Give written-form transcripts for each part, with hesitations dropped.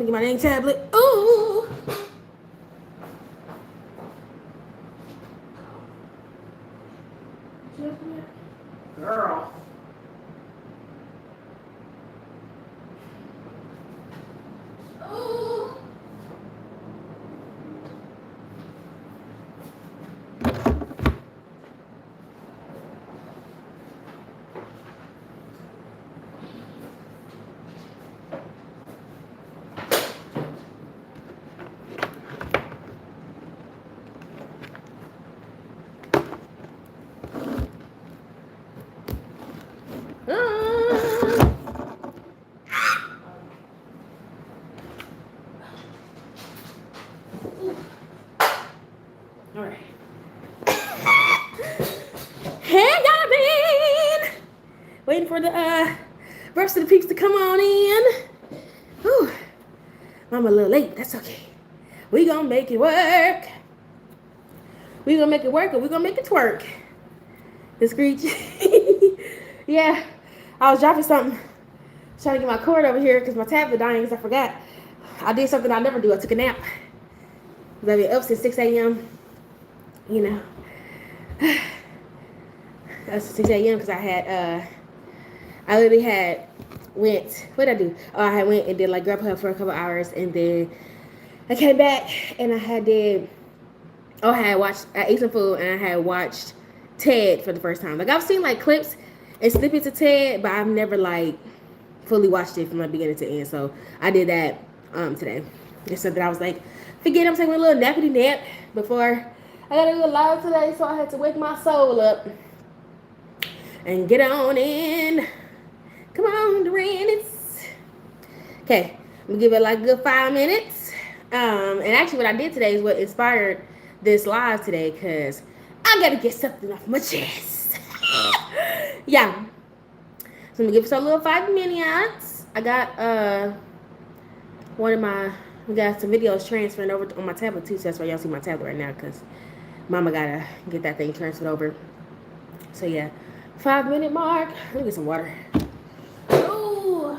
me get my dang tablet. Ooh. Girl. Ooh. All right. Hey, y'all been waiting for the rest of the peeps to come on in. Whew. I'm a little late. That's okay. We gonna make it work. We gonna make it work, and we gonna make it twerk. The screech. Yeah, I was dropping something, trying to get my cord over here because my tablet dying because I forgot. I did something I never do. I took a nap. I've been up since 6 a.m. You know. That's 6 a.m. because I literally what did I do? Oh, I went and did like Grubhub for a couple hours, and then I came back and I ate some food and I had watched Ted for the first time. Like I've seen like clips and snippets of Ted, but I've never like fully watched it from the beginning to end. So I did that today. It's something I was like, forget I'm taking a little nappity nap before I gotta go live today, so I had to wake my soul up and get on in. Come on, Dorenis. Okay, I'm gonna give it like a good 5 minutes. And actually what I did today is what inspired this live today, because I gotta get something off my chest. Yeah. So I'm gonna give it a little 5 minutes. I got we got some videos transferring over on my tablet too, so that's why y'all see my tablet right now, because mama gotta get that thing transferred over. So yeah, 5 minute mark. Let me get some water. Ooh.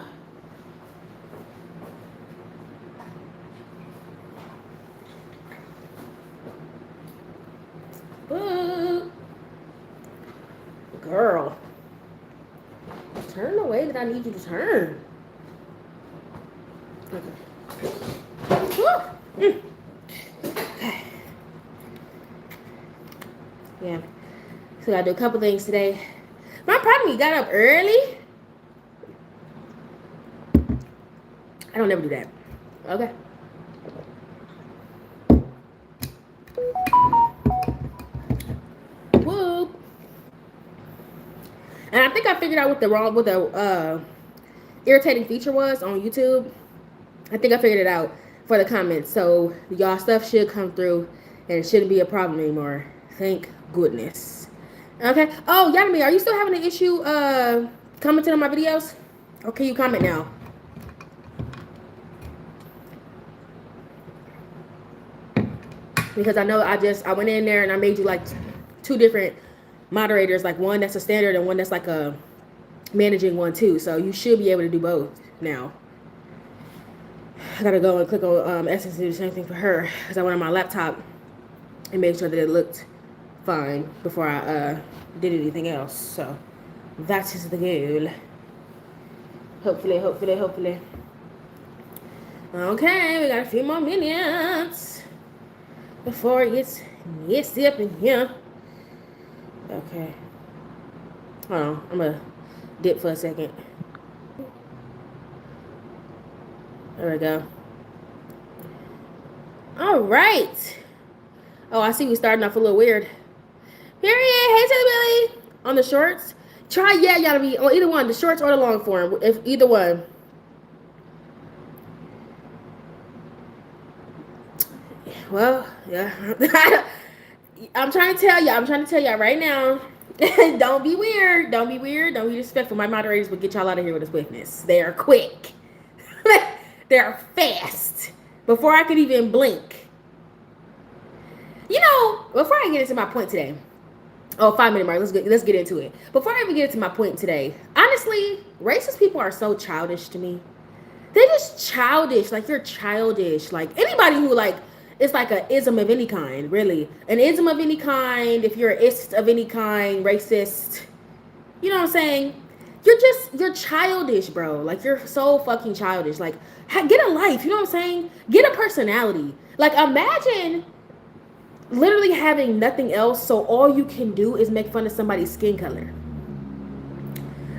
Ooh. Girl, turn the way that I need you to turn. Okay. Yeah. So I gotta do a couple things today. My problem, you got up early. I don't ever do that. Okay. Whoop. And I think I figured out what the irritating feature was on YouTube. I think I figured it out for the comments. So y'all stuff should come through and it shouldn't be a problem anymore. Thank goodness. Okay. Oh, Yadami, are you still having an issue commenting on my videos? Or can you comment now? Because I know I went in there and I made you like 2 different moderators, like one that's a standard and one that's like a managing one too. So you should be able to do both now. I gotta go and click on Essence to do the same thing for her, because I went on my laptop and made sure that it looked fine before I did anything else. So that is the goal. Hopefully. Okay, we got a few more minutes before it gets up in here. Okay. Hold on, I'm gonna dip for a second. There we go. All right. Oh, I see we starting off a little weird. Period. Hey, Taylor Billy. On the shorts. Try, yeah, y'all be on either one, the shorts or the long form. If either one. Well, yeah. I'm trying to tell y'all right now. Don't be weird. Don't be disrespectful. My moderators will get y'all out of here with a swiftness. They are quick. They're fast. Before I could even blink. You know, before I get into my point today. Oh, 5 minute mark. Let's get into it. Before I even get into my point today, honestly, racist people are so childish to me. They just childish. Like, you're childish. Like, anybody who, like, it's like a ism of any kind, really. An ism of any kind, if you're an ist of any kind, racist, you know what I'm saying? You're childish, bro. Like, you're so fucking childish. Like, get a life, you know what I'm saying? Get a personality. Like, imagine literally having nothing else, so all you can do is make fun of somebody's skin color.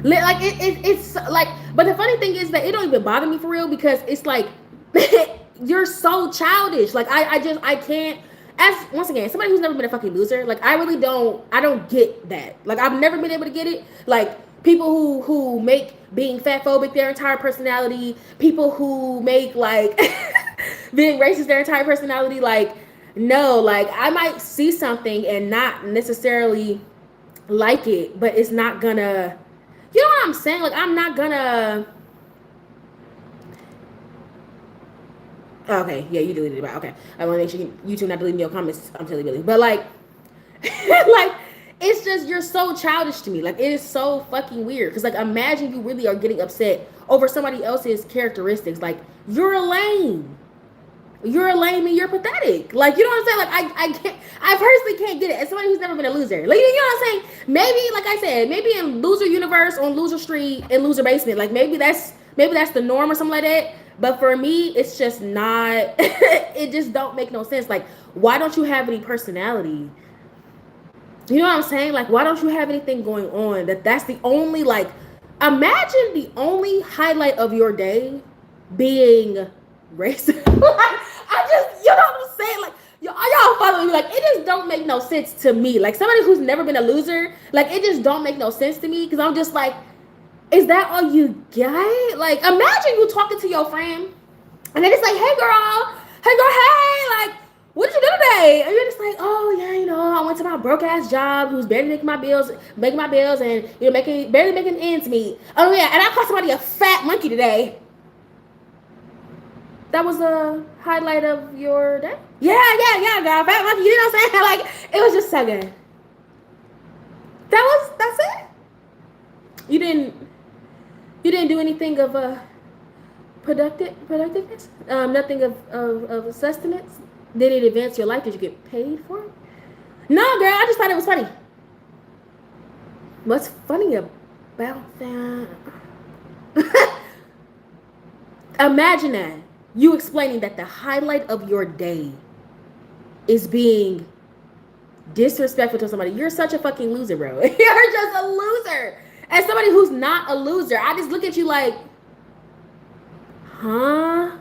Like, it's like, but the funny thing is that it don't even bother me for real, because it's like, you're so childish. Like, I can't, as, once again, somebody who's never been a fucking loser, like, I don't get that. Like, I've never been able to get it. Like, people who make being fat phobic their entire personality, people who make, like, being racist their entire personality, like, no, like, I might see something and not necessarily like it, but it's not gonna, you know what I'm saying? Like, I'm not gonna, okay, yeah, you deleted it, but okay. I want to make sure YouTube not deleting your comments. I'm telling you, but like, like, it's just, you're so childish to me. Like, it is so fucking weird. Because, like, imagine you really are getting upset over somebody else's characteristics. Like, you're a lame. You're a lame and you're pathetic. Like, you know what I'm saying? Like, I personally can't get it. As somebody who's never been a loser. Like, you know what I'm saying? Maybe, like I said, maybe in Loser Universe, on Loser Street, in Loser Basement, like, maybe that's the norm or something like that. But for me, it's just not, it just don't make no sense. Like, why don't you have any personality? You know what I'm saying? Like, why don't you have anything going on? That's the only, like, imagine the only highlight of your day being racist. Like, I just, you know what I'm saying? Like, y'all follow me? Like, it just don't make no sense to me. Like, somebody who's never been a loser, like, it just don't make no sense to me, because I'm just like, is that all you got? Like, imagine you talking to your friend, and then it's like, hey girl, hey, like, what did you do today? And you're just like, oh yeah, you know, I went to my broke ass job, who's barely making my bills, and you know, barely making ends meet. Oh yeah, and I caught somebody a fat monkey today. That was a highlight of your day? Yeah, girl, fat monkey. You know what I'm saying? Like, it was just so good. That's it. You didn't do anything of productiveness. Nothing of sustenance. Did it advance your life? Did you get paid for it? No, girl, I just thought it was funny. What's funny about that? Imagine that. You explaining that the highlight of your day is being disrespectful to somebody. You're such a fucking loser, bro. You're just a loser. As somebody who's not a loser, I just look at you like, huh?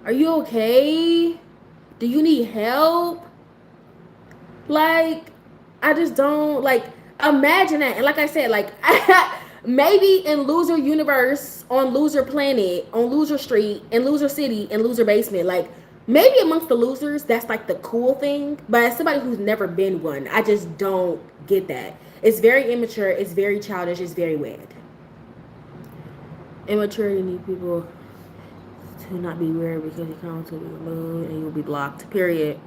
Are you okay? Do you need help? Like, I just don't, like, imagine that. And like I said, like, maybe in Loser Universe, on Loser Planet, on Loser Street, in Loser City, in Loser Basement, like, maybe amongst the losers, that's like the cool thing. But as somebody who's never been one, I just don't get that. It's very immature, it's very childish, it's very weird. Immaturity need people to not be weird, because your comments will be removed and you'll be blocked. Period.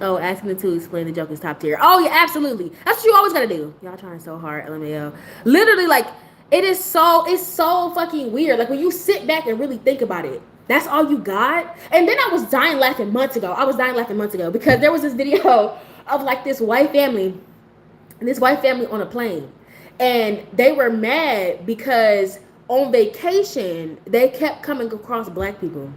Oh, asking them to explain the joke is top tier. Oh yeah, absolutely. That's what you always gotta do. Y'all trying so hard, LMAO. Literally, like, it's so fucking weird. Like, when you sit back and really think about it, that's all you got. And then I was dying laughing months ago. Because there was this video of, like, this white family on a plane, and they were mad because on vacation they kept coming across black people.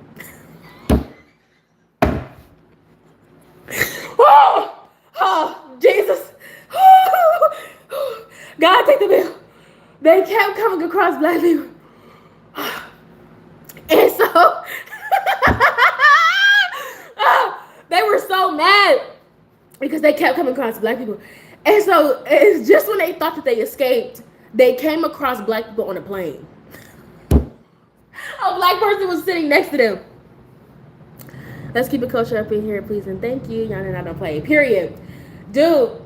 Oh, Jesus. God, take the bill. They kept coming across black people. And so they were so mad because they kept coming across black people. And so it's just when they thought that they escaped, they came across black people on a plane. A black person was sitting next to them. Let's keep it kosher up in here, please, and thank you. Y'all know I don't play. Period. Dude.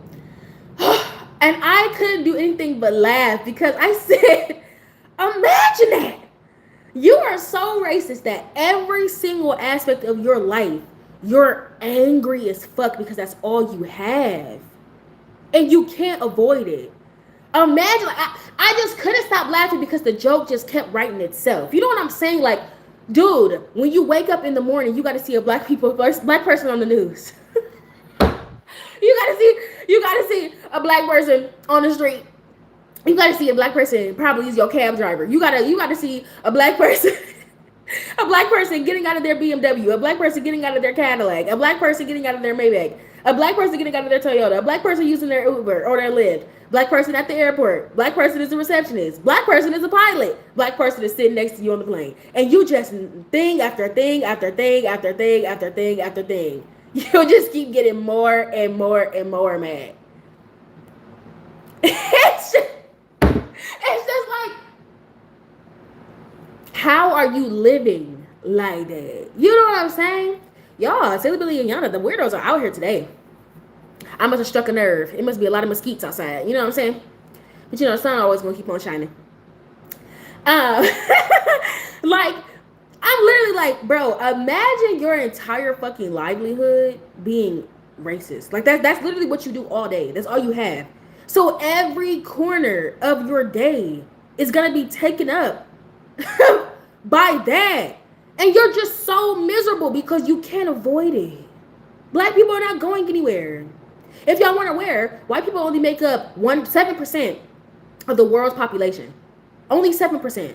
And I couldn't do anything but laugh, because I said, imagine that. You are so racist that every single aspect of your life, you're angry as fuck because that's all you have. And you can't avoid it. Imagine, like, I just couldn't stop laughing because the joke just kept writing itself. You know what I'm saying? Like, dude, when you wake up in the morning, you got to see a black person on the news. You got to see a black person on the street. You got to see a black person probably is your cab driver. You got to see a black person. A black person getting out of their BMW, a black person getting out of their Cadillac, a black person getting out of their Maybach, a black person getting out of their Toyota, a black person using their Uber or their Lyft, black person at the airport, black person is a receptionist, black person is a pilot, black person is sitting next to you on the plane. And you just thing after thing after thing after thing after thing after thing. You'll just keep getting more and more and more mad. It's just like, how are you living like that? You know what I'm saying? Y'all, Silly Billy and Yana, the weirdos are out here today. I must have struck a nerve. It must be a lot of mosquitoes outside. You know what I'm saying? But you know, the sun always gonna keep on shining. Like, I'm literally like, bro, imagine your entire fucking livelihood being racist. Like, that's literally what you do all day. That's all you have. So every corner of your day is gonna be taken up by that. And you're just so miserable because you can't avoid it. Black people are not going anywhere. If y'all weren't aware, white people only make up 7% of the world's population. Only 7%.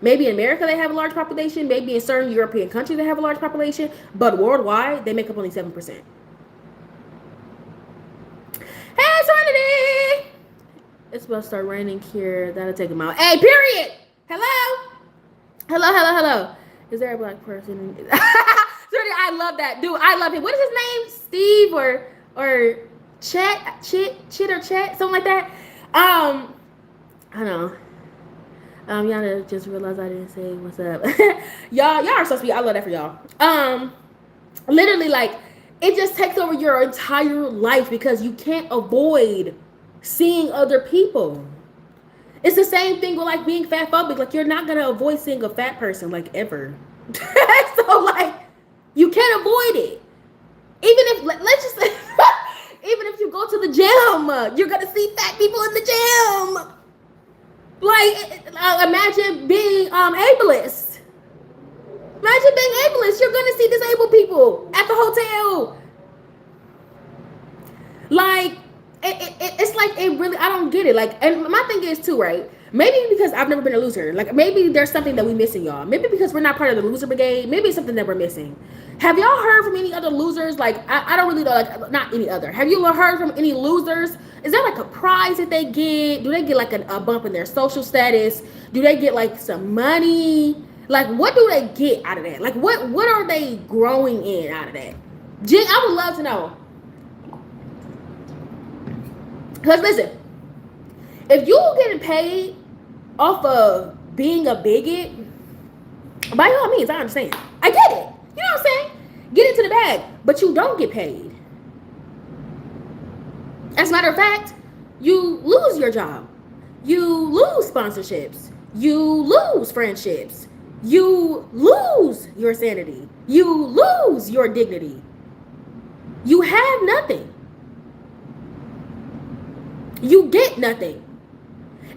Maybe in America they have a large population. Maybe in certain European countries they have a large population. But worldwide, they make up only 7%. Hey, Serenity! It's about to start raining here. That'll take them out. Hey, period! Hello? Hello. Is there a black person? I love that. Dude, I love him. What is his name? Steve or Chit or Chet? Something like that. I don't know. Y'all just realized I didn't say what's up. y'all are so sweet. I love that for y'all. Literally, like, it just takes over your entire life because you can't avoid seeing other people. It's the same thing with like being fat phobic. Like, you're not gonna avoid seeing a fat person, like, ever. So like, you can't avoid it. Even if, let's just say, even if you go to the gym, you're gonna see fat people in the gym. Like, imagine being ableist. Imagine being ableist. You're gonna see disabled people at the hotel. Like, it's like, it really, I don't get it. Like, and my thing is too, right? Maybe because I've never been a loser. Like, maybe there's something that we missing, y'all. Maybe because we're not part of the loser brigade. Maybe it's something that we're missing. Have y'all heard from any other losers? Like, I don't really know, like, not any other. Have you heard from any losers? Is there like a prize that they get? Do they get like a bump in their social status? Do they get like some money? Like, what do they get out of that? Like, what are they growing in out of that? I would love to know. Because listen, if you're getting paid off of being a bigot, by all means, I understand. I get it. You know what I'm saying? Get into the bag, but you don't get paid. As a matter of fact, you lose your job. You lose sponsorships. You lose friendships. You lose your sanity. You lose your dignity. You have nothing. You get nothing.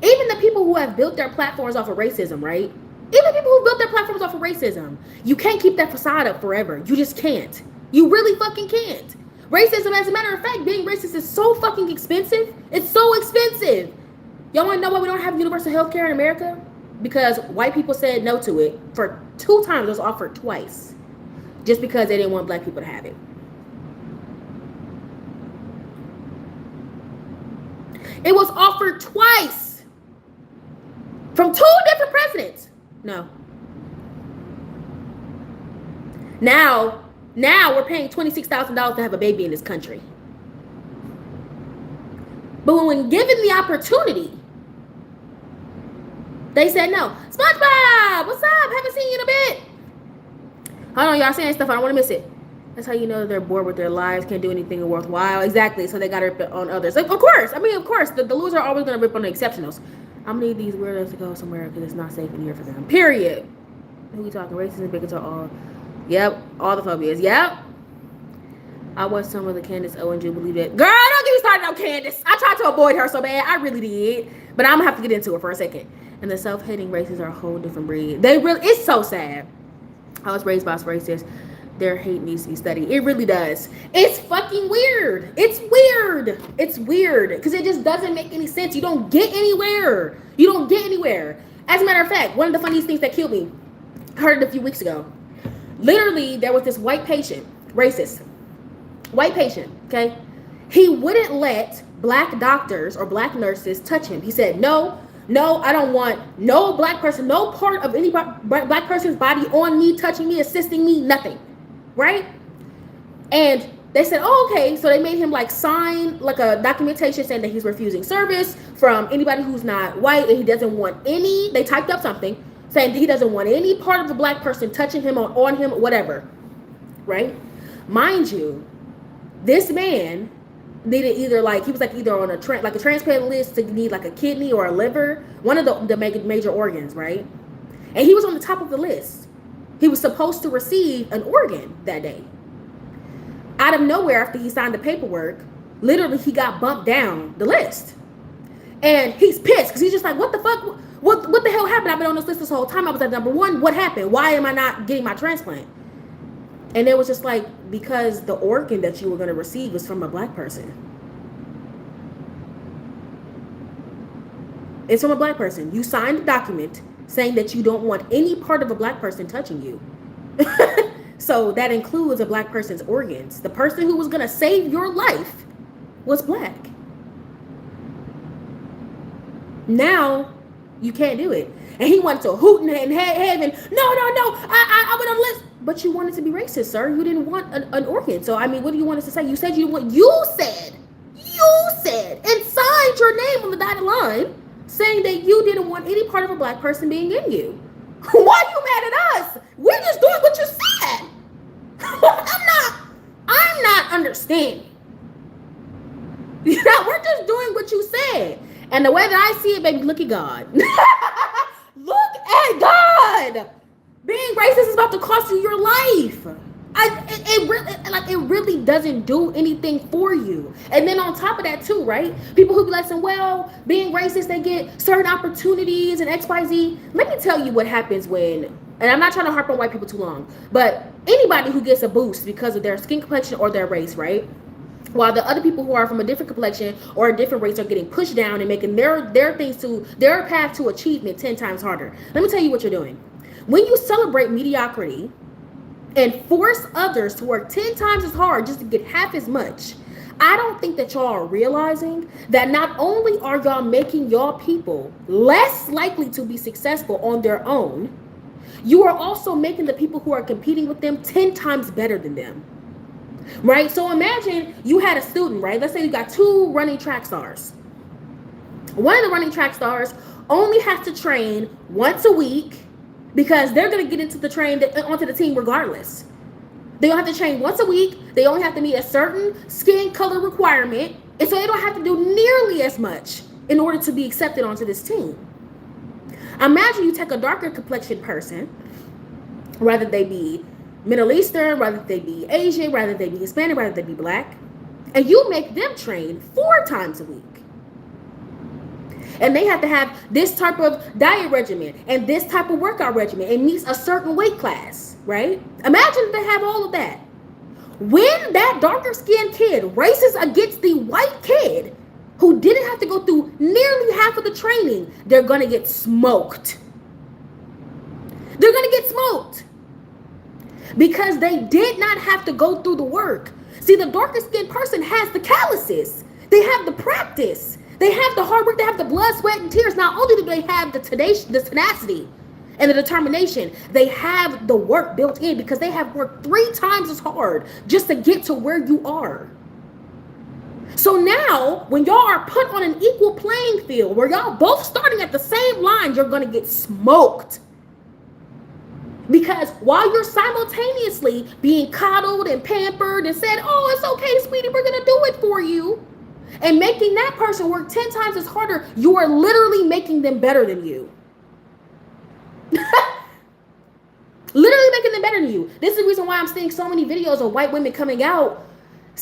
Even the people who have built their platforms off of racism, right? Even people who built their platforms off of racism, you can't keep that facade up forever. You just can't. You really fucking can't. Racism, as a matter of fact, being racist is so fucking expensive. It's so expensive. Y'all want to know why we don't have universal health care in America? Because white people said no to it for 2 times. It was offered twice. Just because they didn't want black people to have it. It was offered twice. From 2 different presidents. No. Now we're paying $26,000 to have a baby in this country. But when given the opportunity, they said no. SpongeBob, what's up? Haven't seen you in a bit. Hold on, y'all saying stuff. I don't want to miss it. That's how you know they're bored with their lives, can't do anything worthwhile. Exactly. So they got to rip on others. Like, of course. The losers are always going to rip on the exceptionals. I'm going to need these weirdos to go somewhere because it's not safe in here for them. Period. Who we talking? Racism, bigots are all. Yep. All the phobias. Yep. I watched some of the Candace Owens Jubilee that. Girl, don't get me started on Candace. I tried to avoid her so bad. I really did. But I'm gonna have to get into it for a second. And the self-hating racists are a whole different breed. They really, it's so sad. I was raised by racists. Their hate needs to be studied. It really does. It's fucking weird. It's weird. It's weird. Because it just doesn't make any sense. You don't get anywhere. You don't get anywhere. As a matter of fact, one of the funniest things that killed me, I heard it a few weeks ago. Literally, there was this white patient, racist, white patient, okay? He wouldn't let black doctors or black nurses touch him. He said, no, I don't want no black person, no part of any black person's body on me, touching me, assisting me, nothing, right? And they said, oh, okay. So they made him like sign like a documentation saying that he's refusing service from anybody who's not white and he doesn't want any, they typed up something saying that he doesn't want any part of the black person touching him or on him, whatever, right? Mind you, this man needed either like, he was like either on a transplant list to need like a kidney or a liver, one of the major organs, right? And he was on the top of the list. He was supposed to receive an organ that day. Out of nowhere, after he signed the paperwork, literally he got bumped down the list. And he's pissed because he's just like, what the fuck? What the hell happened? I've been on this list this whole time. I was at number 1. What happened? Why am I not getting my transplant? And it was just like, because the organ that you were going to receive was from a black person. It's from a black person. You signed a document saying that you don't want any part of a black person touching you. So that includes a black person's organs. The person who was going to save your life was black. Now you can't do it. And he wanted to hoot and heaven. No, I went on the list. But you wanted to be racist, sir. You didn't want an organ. So, I mean, what do you want us to say? You said you said, and signed your name on the dotted line saying that you didn't want any part of a black person being in you. Why are you mad at us? We're just doing what you said. I'm not understanding. We're just doing what you said. And the way that I see it, baby, look at God. Look at God. Being racist is about to cost you your life. It really doesn't do anything for you. And then on top of that too, right? People who be like, well, being racist, they get certain opportunities and XYZ. Let me tell you what happens when, and I'm not trying to harp on white people too long, but anybody who gets a boost because of their skin complexion or their race, right? While the other people who are from a different complexion or a different race are getting pushed down and making their things to their path to achievement 10 times harder. Let me tell you what you're doing. When you celebrate mediocrity and force others to work 10 times as hard just to get half as much, I don't think that y'all are realizing that not only are y'all making y'all people less likely to be successful on their own, you are also making the people who are competing with them 10 times better than them. Right? So imagine you had a student, right? Let's say you got 2 running track stars. One of the running track stars only has to train once a week because they're going to get into onto the team regardless. They don't have to train once a week. They only have to meet a certain skin color requirement. And so they don't have to do nearly as much in order to be accepted onto this team. Imagine you take a darker complexion person, whether they be Middle Eastern, whether they be Asian, whether they be Hispanic, whether they be black, and you make them train 4 times a week. And they have to have this type of diet regimen and this type of workout regimen and meets a certain weight class, right? Imagine if they have all of that. When that darker skinned kid races against the white kid who didn't have to go through nearly half of the training, they're going to get smoked. They're going to get smoked because they did not have to go through the work. See, the darker skinned person has the calluses. They have the practice. They have the hard work. They have the blood, sweat, and tears. Not only do they have the tenacity and the determination, they have the work built in because they have worked 3 times as hard just to get to where you are. So now, when y'all are put on an equal playing field, where y'all both starting at the same line, you're going to get smoked. Because while you're simultaneously being coddled and pampered and said, oh, it's okay, sweetie, we're going to do it for you, and making that person work 10 times as harder, you are literally making them better than you. Literally making them better than you. This is the reason why I'm seeing so many videos of white women coming out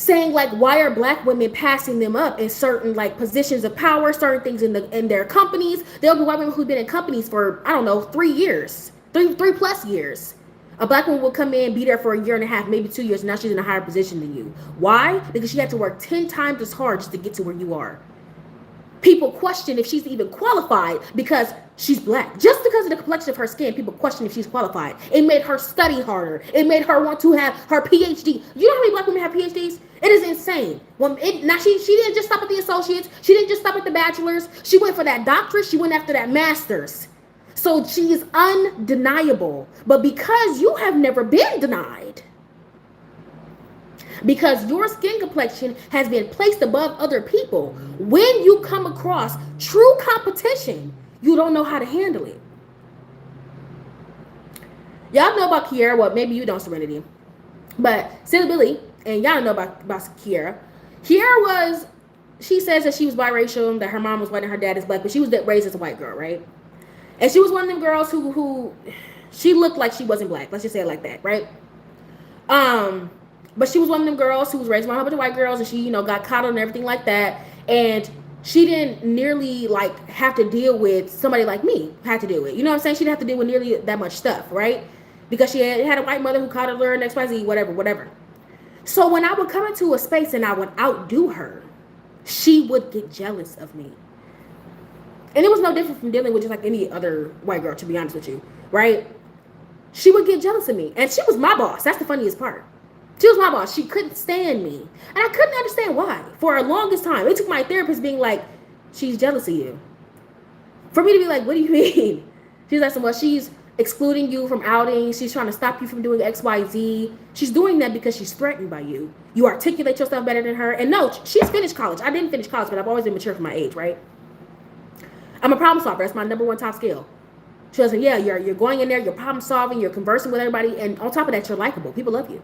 saying like, why are black women passing them up in certain like positions of power, certain things in their companies. There'll be white women who've been in companies for, I don't know, 3 years, three plus years. A black woman will come in, be there for a year and a half, maybe 2 years, and now she's in a higher position than you. Why? Because she had to work 10 times as hard just to get to where you are. People question if she's even qualified because she's black. Just because of the complexion of her skin, people question if she's qualified. It made her study harder. It made her want to have her PhD. You know how many black women have PhDs? It is insane. Now she didn't just stop at the associates. She didn't just stop at the bachelor's. She went for that doctorate. She went after that master's. So she is undeniable. But because you have never been denied, because your skin complexion has been placed above other people, when you come across true competition, you don't know how to handle it. Y'all know about Kiara. Well, maybe you don't, Serenity. But Silly Billy, and y'all know about Kiara. Kiara she says that she was biracial, that her mom was white and her dad is black, but she was raised as a white girl, right? And she was one of them girls who she looked like she wasn't black. Let's just say it like that, right? But she was one of them girls who was raised by a bunch of white girls, and she, got coddled and everything like that. And she didn't nearly like have to deal with somebody like me had to deal with. You know what I'm saying? She didn't have to deal with nearly that much stuff, right? Because she had a white mother who coddled her and XYZ, whatever. So when I would come into a space and I would outdo her, she would get jealous of me. And it was no different from dealing with just like any other white girl, to be honest with you, right? She would get jealous of me. And she was my boss. That's the funniest part. She was my boss. She couldn't stand me. And I couldn't understand why. For the longest time. It took my therapist being like, she's jealous of you. For me to be like, what do you mean? She's like, well, she's excluding you from outings. She's trying to stop you from doing XYZ. She's doing that because she's threatened by you. You articulate yourself better than her. And no, she's finished college. I didn't finish college, but I've always been mature for my age, right? I'm a problem solver. That's my number one top skill. She was like, yeah, you're going in there, you're problem solving, you're conversing with everybody, and on top of that, you're likable. People love you.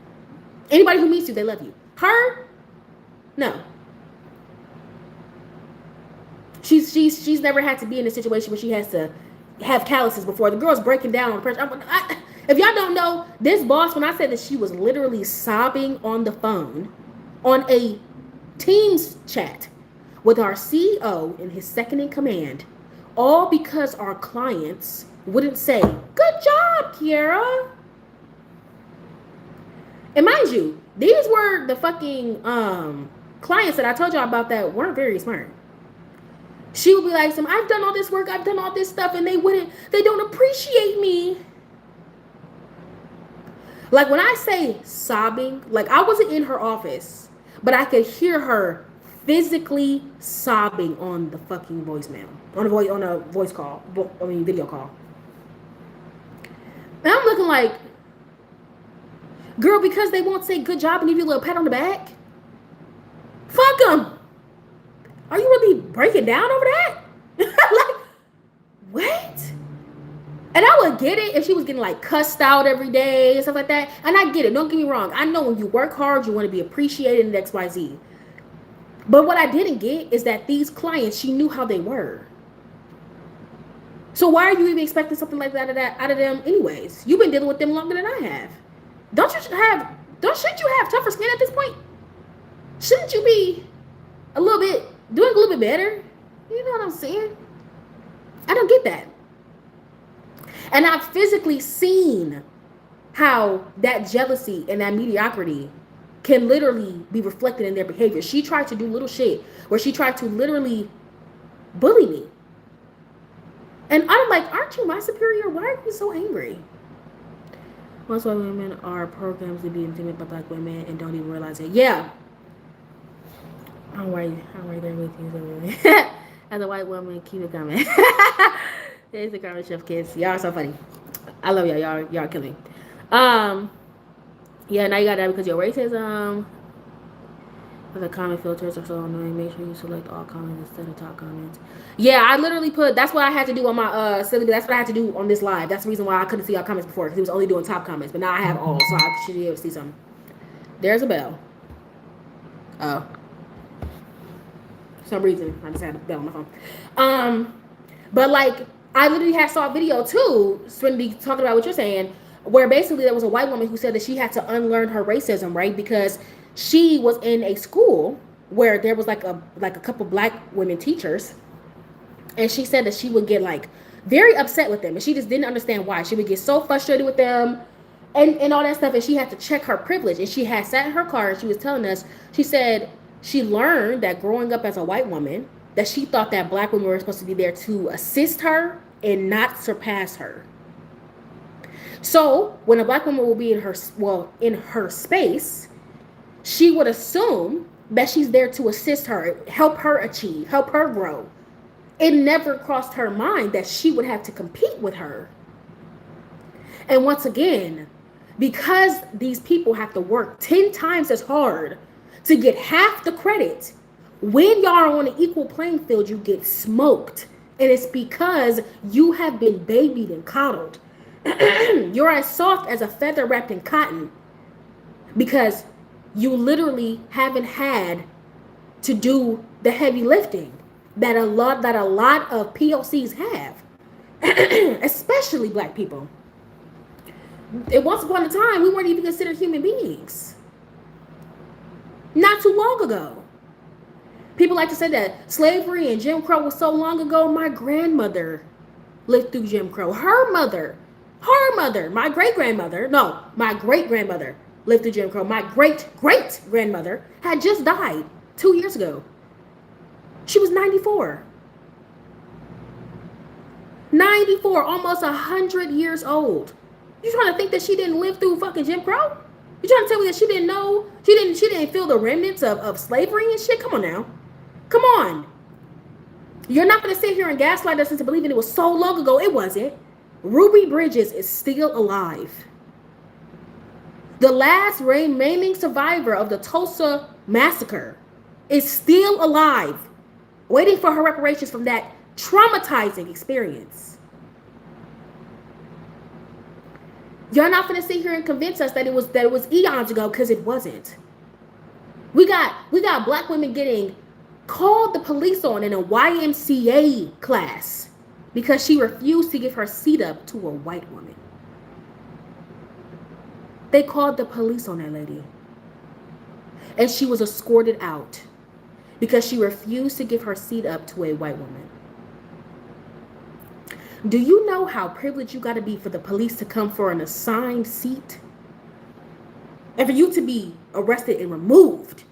Anybody who meets you, they love you. Her, no. She's never had to be in a situation where she has to have calluses before. The girl's breaking down on pressure. If y'all don't know, this boss, when I said that she was literally sobbing on the phone on a Teams chat with our CEO and his second in command, all because our clients wouldn't say, good job, Kiara. And mind you, these were the fucking clients that I told y'all about that weren't very smart. She would be like, I've done all this work, I've done all this stuff, and they don't appreciate me. Like when I say sobbing, like I wasn't in her office, but I could hear her physically sobbing on the fucking voicemail, on a voice call, video call. And I'm looking like, girl, because they won't say good job and give you a little pat on the back? Fuck them. Are you really breaking down over that? Like, what? And I would get it if she was getting like cussed out every day and stuff like that. And I get it. Don't get me wrong. I know when you work hard, you want to be appreciated in XYZ. But what I didn't get is that these clients, she knew how they were. So why are you even expecting something like that out of them anyways? You've been dealing with them longer than I have. Shouldn't you have tougher skin at this point? Shouldn't you be doing a little bit better? You know what I'm saying? I don't get that. And I've physically seen how that jealousy and that mediocrity can literally be reflected in their behavior. She tried to do little shit where she tried to literally bully me. And I'm like, aren't you my superior? Why are you so angry? Most white women are programmed to be intimidated by black women and don't even realize it. Yeah. I'm right there with you. As a white woman, keep it coming. It's the Carmen Chef kids. Y'all are so funny. I love y'all. Y'all killing me. Yeah, now you got that because your racism. The comment filters are so annoying. Make sure you select all comments instead of top comments. Yeah, I literally that's what I had to do on my that's what I had to do on this live. That's the reason why I couldn't see all comments before, because it was only doing top comments, but now I have all, so I should be able to see something. There's a bell. Oh. For some reason I just had a bell on my phone. But like I literally saw a video too, Swindy, talking about what you're saying, where basically there was a white woman who said that she had to unlearn her racism, right? Because she was in a school where there was like a couple black women teachers, and she said that she would get like very upset with them, and she just didn't understand why. She would get so frustrated with them and all that stuff, and she had to check her privilege. And she had sat in her car and she was telling us, she said she learned that growing up as a white woman, that she thought that black women were supposed to be there to assist her and not surpass her. So when a black woman will be in her space, she would assume that she's there to assist her, help her achieve, help her grow. It never crossed her mind that she would have to compete with her. And once again, because these people have to work 10 times as hard to get half the credit, when y'all are on an equal playing field, you get smoked. And it's because you have been babied and coddled. You're as soft as a feather wrapped in cotton because you literally haven't had to do the heavy lifting that a lot of POCs have, especially black people. Once upon a time, we weren't even considered human beings. Not too long ago. People like to say that slavery and Jim Crow was so long ago. My grandmother lived through Jim Crow. Her mother, my great-grandmother lived through Jim Crow. My great-great-grandmother had just died 2 years ago. She was 94. 94, almost 100 years old. You trying to think that she didn't live through fucking Jim Crow? You trying to tell me that she didn't know? She didn't feel the remnants of slavery and shit? Come on now. Come on. You're not going to sit here and gaslight us into believing it was so long ago. It wasn't. Ruby Bridges is still alive. The last remaining survivor of the Tulsa massacre is still alive, waiting for her reparations from that traumatizing experience. You're not going to sit here and convince us that it was eons ago, because it wasn't. We got black women getting called the police on in a YMCA class because she refused to give her seat up to a white woman. They called the police on that lady. And she was escorted out because she refused to give her seat up to a white woman. Do you know how privileged you got to be for the police to come for an assigned seat? And for you to be arrested and removed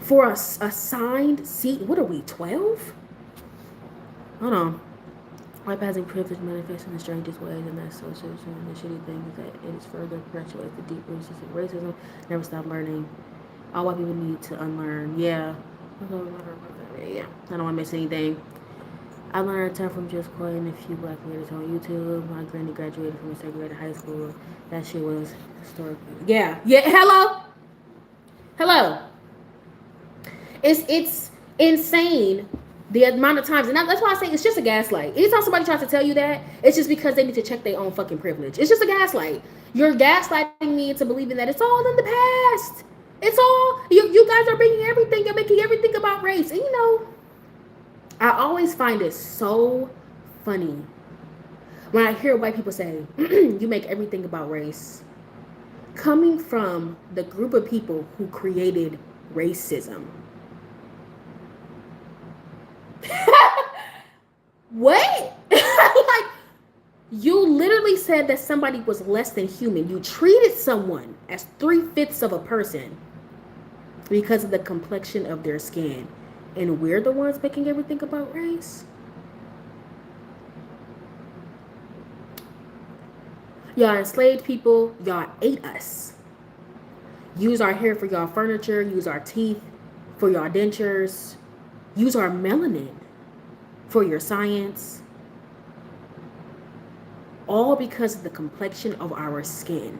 for a assigned seat? What are we, 12? Hold on. White passing privilege manifests in the strangest ways, and that's so the shitty thing is that it is further perpetuates the deep roots of racism. Never stop learning. All white people need to unlearn. Yeah. Yeah. I don't want to miss anything. I learned a ton from Just Coy and a few black leaders on YouTube. My granny graduated from a segregated high school. That shit was historic. Yeah. Hello. It's insane the amount of times, and that's why I say it's just a gaslight. Anytime somebody tries to tell you that, it's just because they need to check their own fucking privilege. It's just a gaslight. You're gaslighting me into believing that it's all in the past. It's all, you guys are bringing everything, you're making everything about race. And I always find it so funny when I hear white people say, you make everything about race. Coming from the group of people who created racism. What? Like, you literally said that somebody was less than human. You treated someone as 3/5 of a person because of the complexion of their skin. And we're the ones making everything about race? Y'all enslaved people. Y'all ate us. Use our hair for y'all furniture. Use our teeth for y'all dentures. Use our melanin for your science. All because of the complexion of our skin.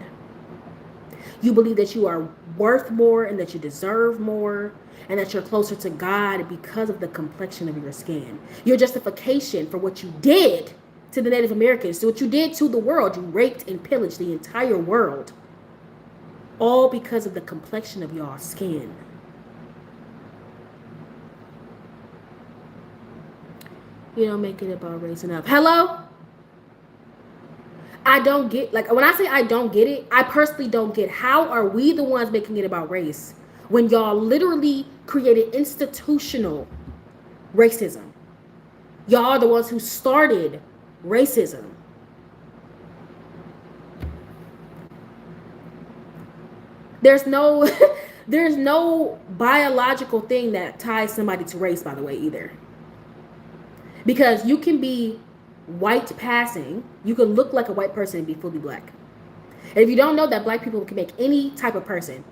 You believe that you are worth more and that you deserve more and that you're closer to God because of the complexion of your skin. Your justification for what you did to the Native Americans, to what you did to the world. You raped and pillaged the entire world. All because of the complexion of y'all skin. You don't make it about race enough. Hello? I don't get, like, when I say I don't get it, I personally don't get how are we the ones making it about race when y'all literally created institutional racism. Y'all are the ones who started racism. There's no there's no biological thing that ties somebody to race, by the way, either. Because you can be white passing, you can look like a white person and be fully black. And if you don't know that black people can make any type of person,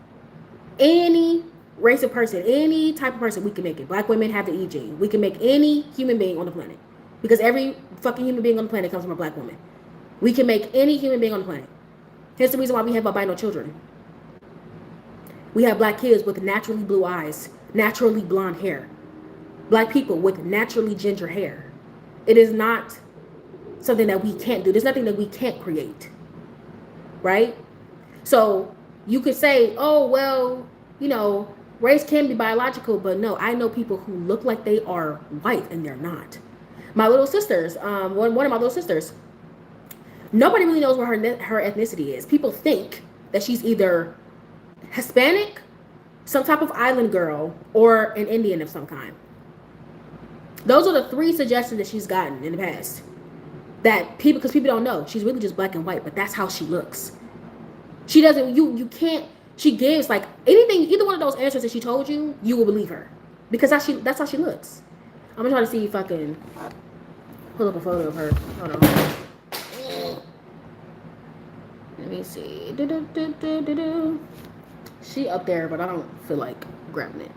any race of person, any type of person, we can make it. Black women have the E gene. We can make any human being on the planet. Because every fucking human being on the planet comes from a black woman. We can make any human being on the planet. Here's the reason why we have albino children. We have black kids with naturally blue eyes, naturally blonde hair. Black people with naturally ginger hair. It is not something that we can't do. There's nothing that we can't create. Right? So you could say, oh, well, you know, race can be biological, but no, I know people who look like they are white and they're not. My little sisters, one of my little sisters, nobody really knows what her ethnicity is. People think that she's either Hispanic, some type of island girl, or an Indian of some kind. Those are the 3 suggestions that she's gotten in the past. That people, because people don't know, she's really just black and white, but that's how she looks. She doesn't, you can't, she gives like anything, either one of those answers that she told you, you will believe her. Because that's how she looks. I'm gonna try to see if I can pull up a photo of her. Hold on. Let me see. She up there, but I don't feel like grabbing it.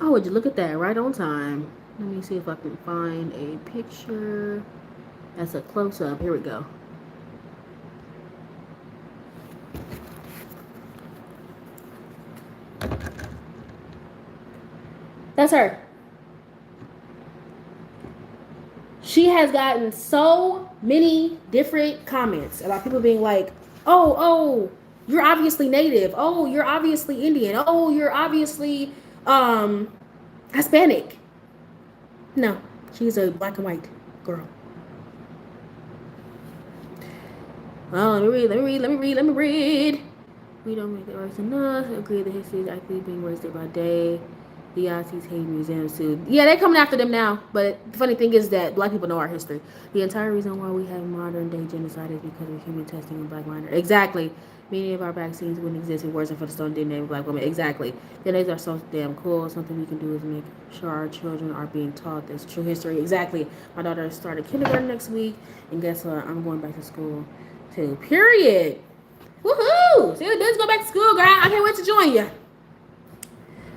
Oh, would you look at that? Right on time. Let me see if I can find a picture. That's a close-up. Here we go. That's her. She has gotten so many different comments about people being like, oh, you're obviously Native. Oh, you're obviously Indian. Oh, you're obviously Hispanic. No, she's a black and white girl. Oh, let me read. We don't make it worse enough. Agree the history is actually being raised day by day. The Aussies hate museums too. Yeah, they're coming after them now. But the funny thing is that black people know our history. The entire reason why we have modern day genocide is because of human testing and black minors. Exactly. Many of our vaccines wouldn't exist if it wasn't for the stone named black women. Exactly. The days are so damn cool. Something we can do is make sure our children are being taught this true history. Exactly. My daughter started kindergarten next week, and guess what? I'm going back to school too. Period. Woohoo! See, the kids go back to school, girl. I can't wait to join you.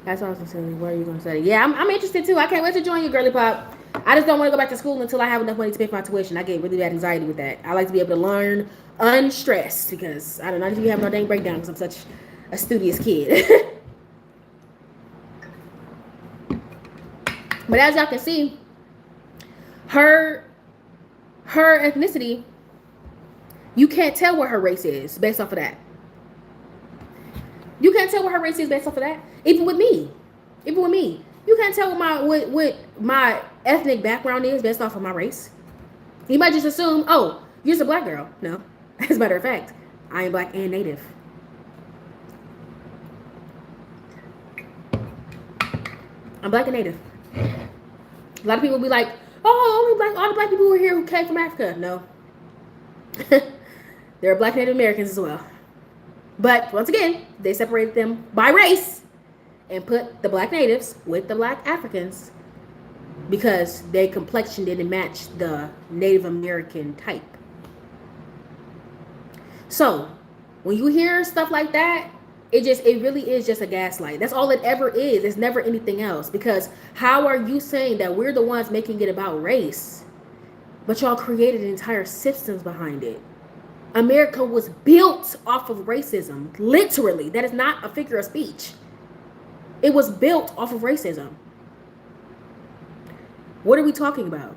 That's awesome, Cindy. What are you going to study? Yeah, I'm interested too. I can't wait to join you, girly pop. I just don't want to go back to school until I have enough money to pay for my tuition. I get really bad anxiety with that. I like to be able to learn unstressed because I don't know if you have no dang breakdown because I'm such a studious kid. But as y'all can see, her ethnicity, you can't tell what her race is based off of that. You can't tell what her race is based off of that. Even with me. You can't tell what my ethnic background is based off of my race. You might just assume, oh, you're just a black girl. No. As a matter of fact, I am black and native. I'm black and native. A lot of people be like, oh, all the black people who are here who came from Africa. No. There are black Native Americans as well. But once again, they separated them by race and put the black natives with the black Africans because their complexion didn't match the Native American type. So when you hear stuff like that, it really is just a gaslight. That's all it ever is. It's never anything else. Because how are you saying that we're the ones making it about race, but y'all created entire systems behind it? America was built off of racism. Literally. That is not a figure of speech. It was built off of racism. What are we talking about?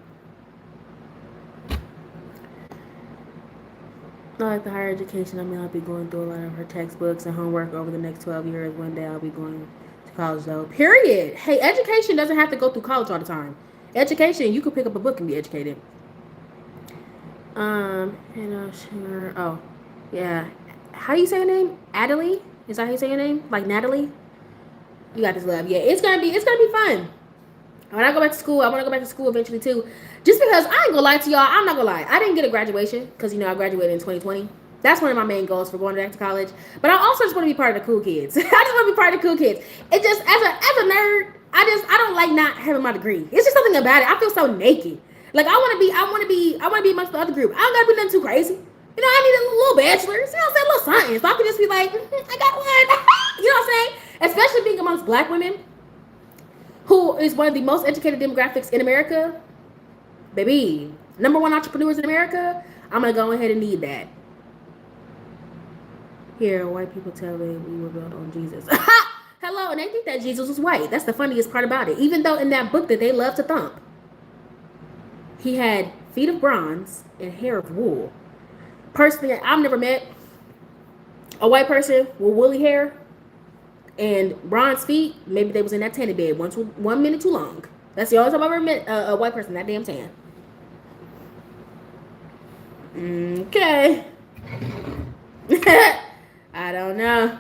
I like the higher education. I mean, I'll be going through a lot of her textbooks and homework over the next 12 years. One day I'll be going to college though. Period. Hey, education doesn't have to go through college all the time. Education, you could pick up a book and be educated. Sure. Oh, yeah. How do you say your name? Adelie? Is that how you say your name? Like Natalie? You got this love. Yeah, it's gonna be fun. When I go back to school, I want to go back to school eventually too. Just because I ain't gonna lie to y'all, I'm not gonna lie. I didn't get a graduation because I graduated in 2020. That's one of my main goals for going back to college. But I also just want to be part of the cool kids. I just want to be part of the cool kids. It just as a nerd, I don't like not having my degree. It's just something about it. I feel so naked. Like I want to be amongst the other group. I don't gotta be nothing too crazy. I need a little bachelor's. You know what I'm saying? A little science. So I can just be like, I got one. You know what I'm saying? Especially being amongst black women, who is one of the most educated demographics in America. Baby, number one entrepreneurs in America. I'm gonna go ahead and need that. Here, white people tell me we were built on Jesus. Hello, and they think that Jesus was white. That's the funniest part about it. Even though in that book that they love to thump, he had feet of bronze and hair of wool. Personally, I've never met a white person with woolly hair and bronze feet. Maybe they was in that tanning bed 1 minute too long. That's the only time I've ever met a white person that damn tan. Okay. I don't know.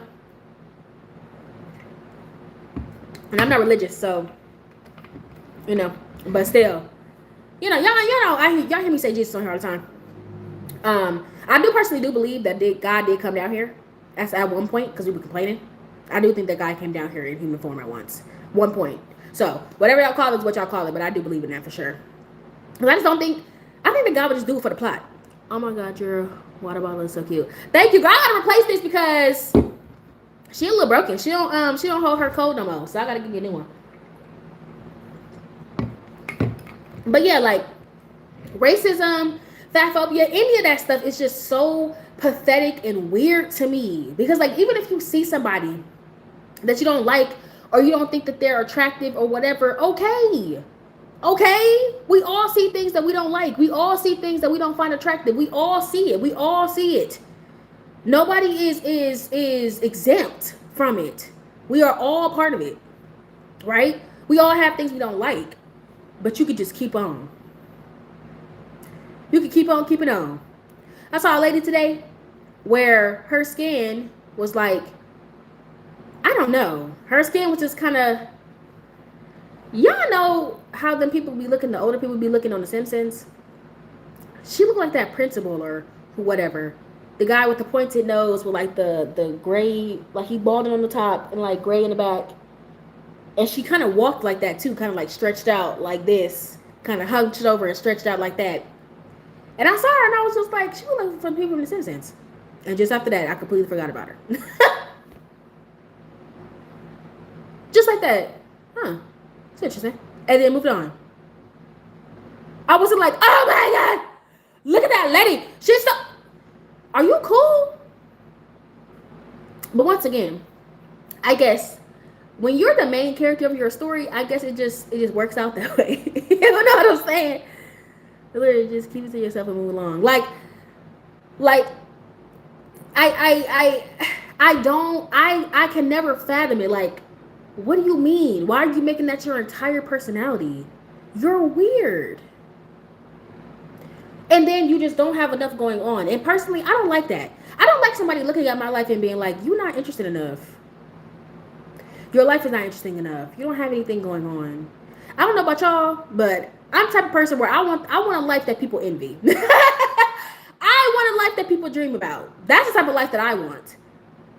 And I'm not religious, so but still, y'all hear me say Jesus on here all the time. I do personally believe that God did come down here at one point because we were complaining. I do think that God came down here in human form at one point. So whatever y'all call it is what y'all call it, but I do believe in that for sure. Because I think that God would just do it for the plot. Oh my God, your water bottle is so cute. Thank you, girl. I gotta replace this because she a little broken. She don't hold her cold no more. So I gotta give you a new one. But yeah, like racism, fat phobia, any of that stuff is just so pathetic and weird to me. Because like even if you see somebody that you don't like or you don't think that they're attractive or whatever, okay. We all see things that we don't like. We all see things that we don't find attractive. We all see it. Nobody is exempt from it. We are all part of it. Right? We all have things we don't like. But you could just keep on. You could keep on keeping on. I saw a lady today where her skin was like, I don't know. Her skin was just kind of, y'all know how them people be looking, the older people be looking on The Simpsons? She looked like that principal or whatever. The guy with the pointed nose with like the gray, like he balding on the top and like gray in the back. And she kind of walked like that too, kind of like stretched out like this, kind of hunched over and stretched out like that. And I saw her and I was just like, she looked like some people in The Simpsons. And just after that, I completely forgot about her. Just like that. Huh. It's interesting. And then moved on. I wasn't like, oh my God, look at that lady. She's so, are you cool? But once again, I guess when you're the main character of your story, I guess it just works out that way. You know what I'm saying? Literally just keep it to yourself and move along. Like I can never fathom it. Like, what do you mean? Why are you making that your entire personality? You're weird. And then you just don't have enough going on. And personally, I don't like that. I don't like somebody looking at my life and being like, you're not interested enough. Your life is not interesting enough. You don't have anything going on. I don't know about y'all, but I'm the type of person where I want a life that people envy. I want a life that people dream about. That's the type of life that I want.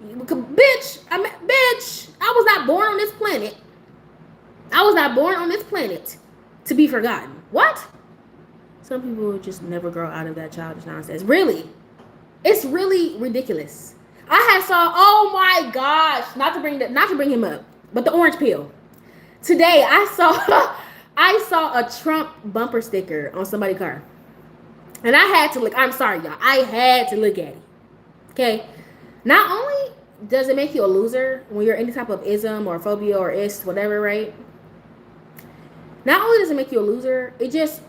Bitch, I was not born on this planet. I was not born on this planet to be forgotten. What? Some people just never grow out of that childish nonsense. Really? It's really ridiculous. I saw, oh my gosh, not to bring him up, but the orange peel. Today I saw a Trump bumper sticker on somebody's car. And I had to look. I'm sorry, y'all. I had to look at it. Okay? Not only does it make you a loser when you're any type of ism or phobia or ist, whatever, right? Not only does it make you a loser, there's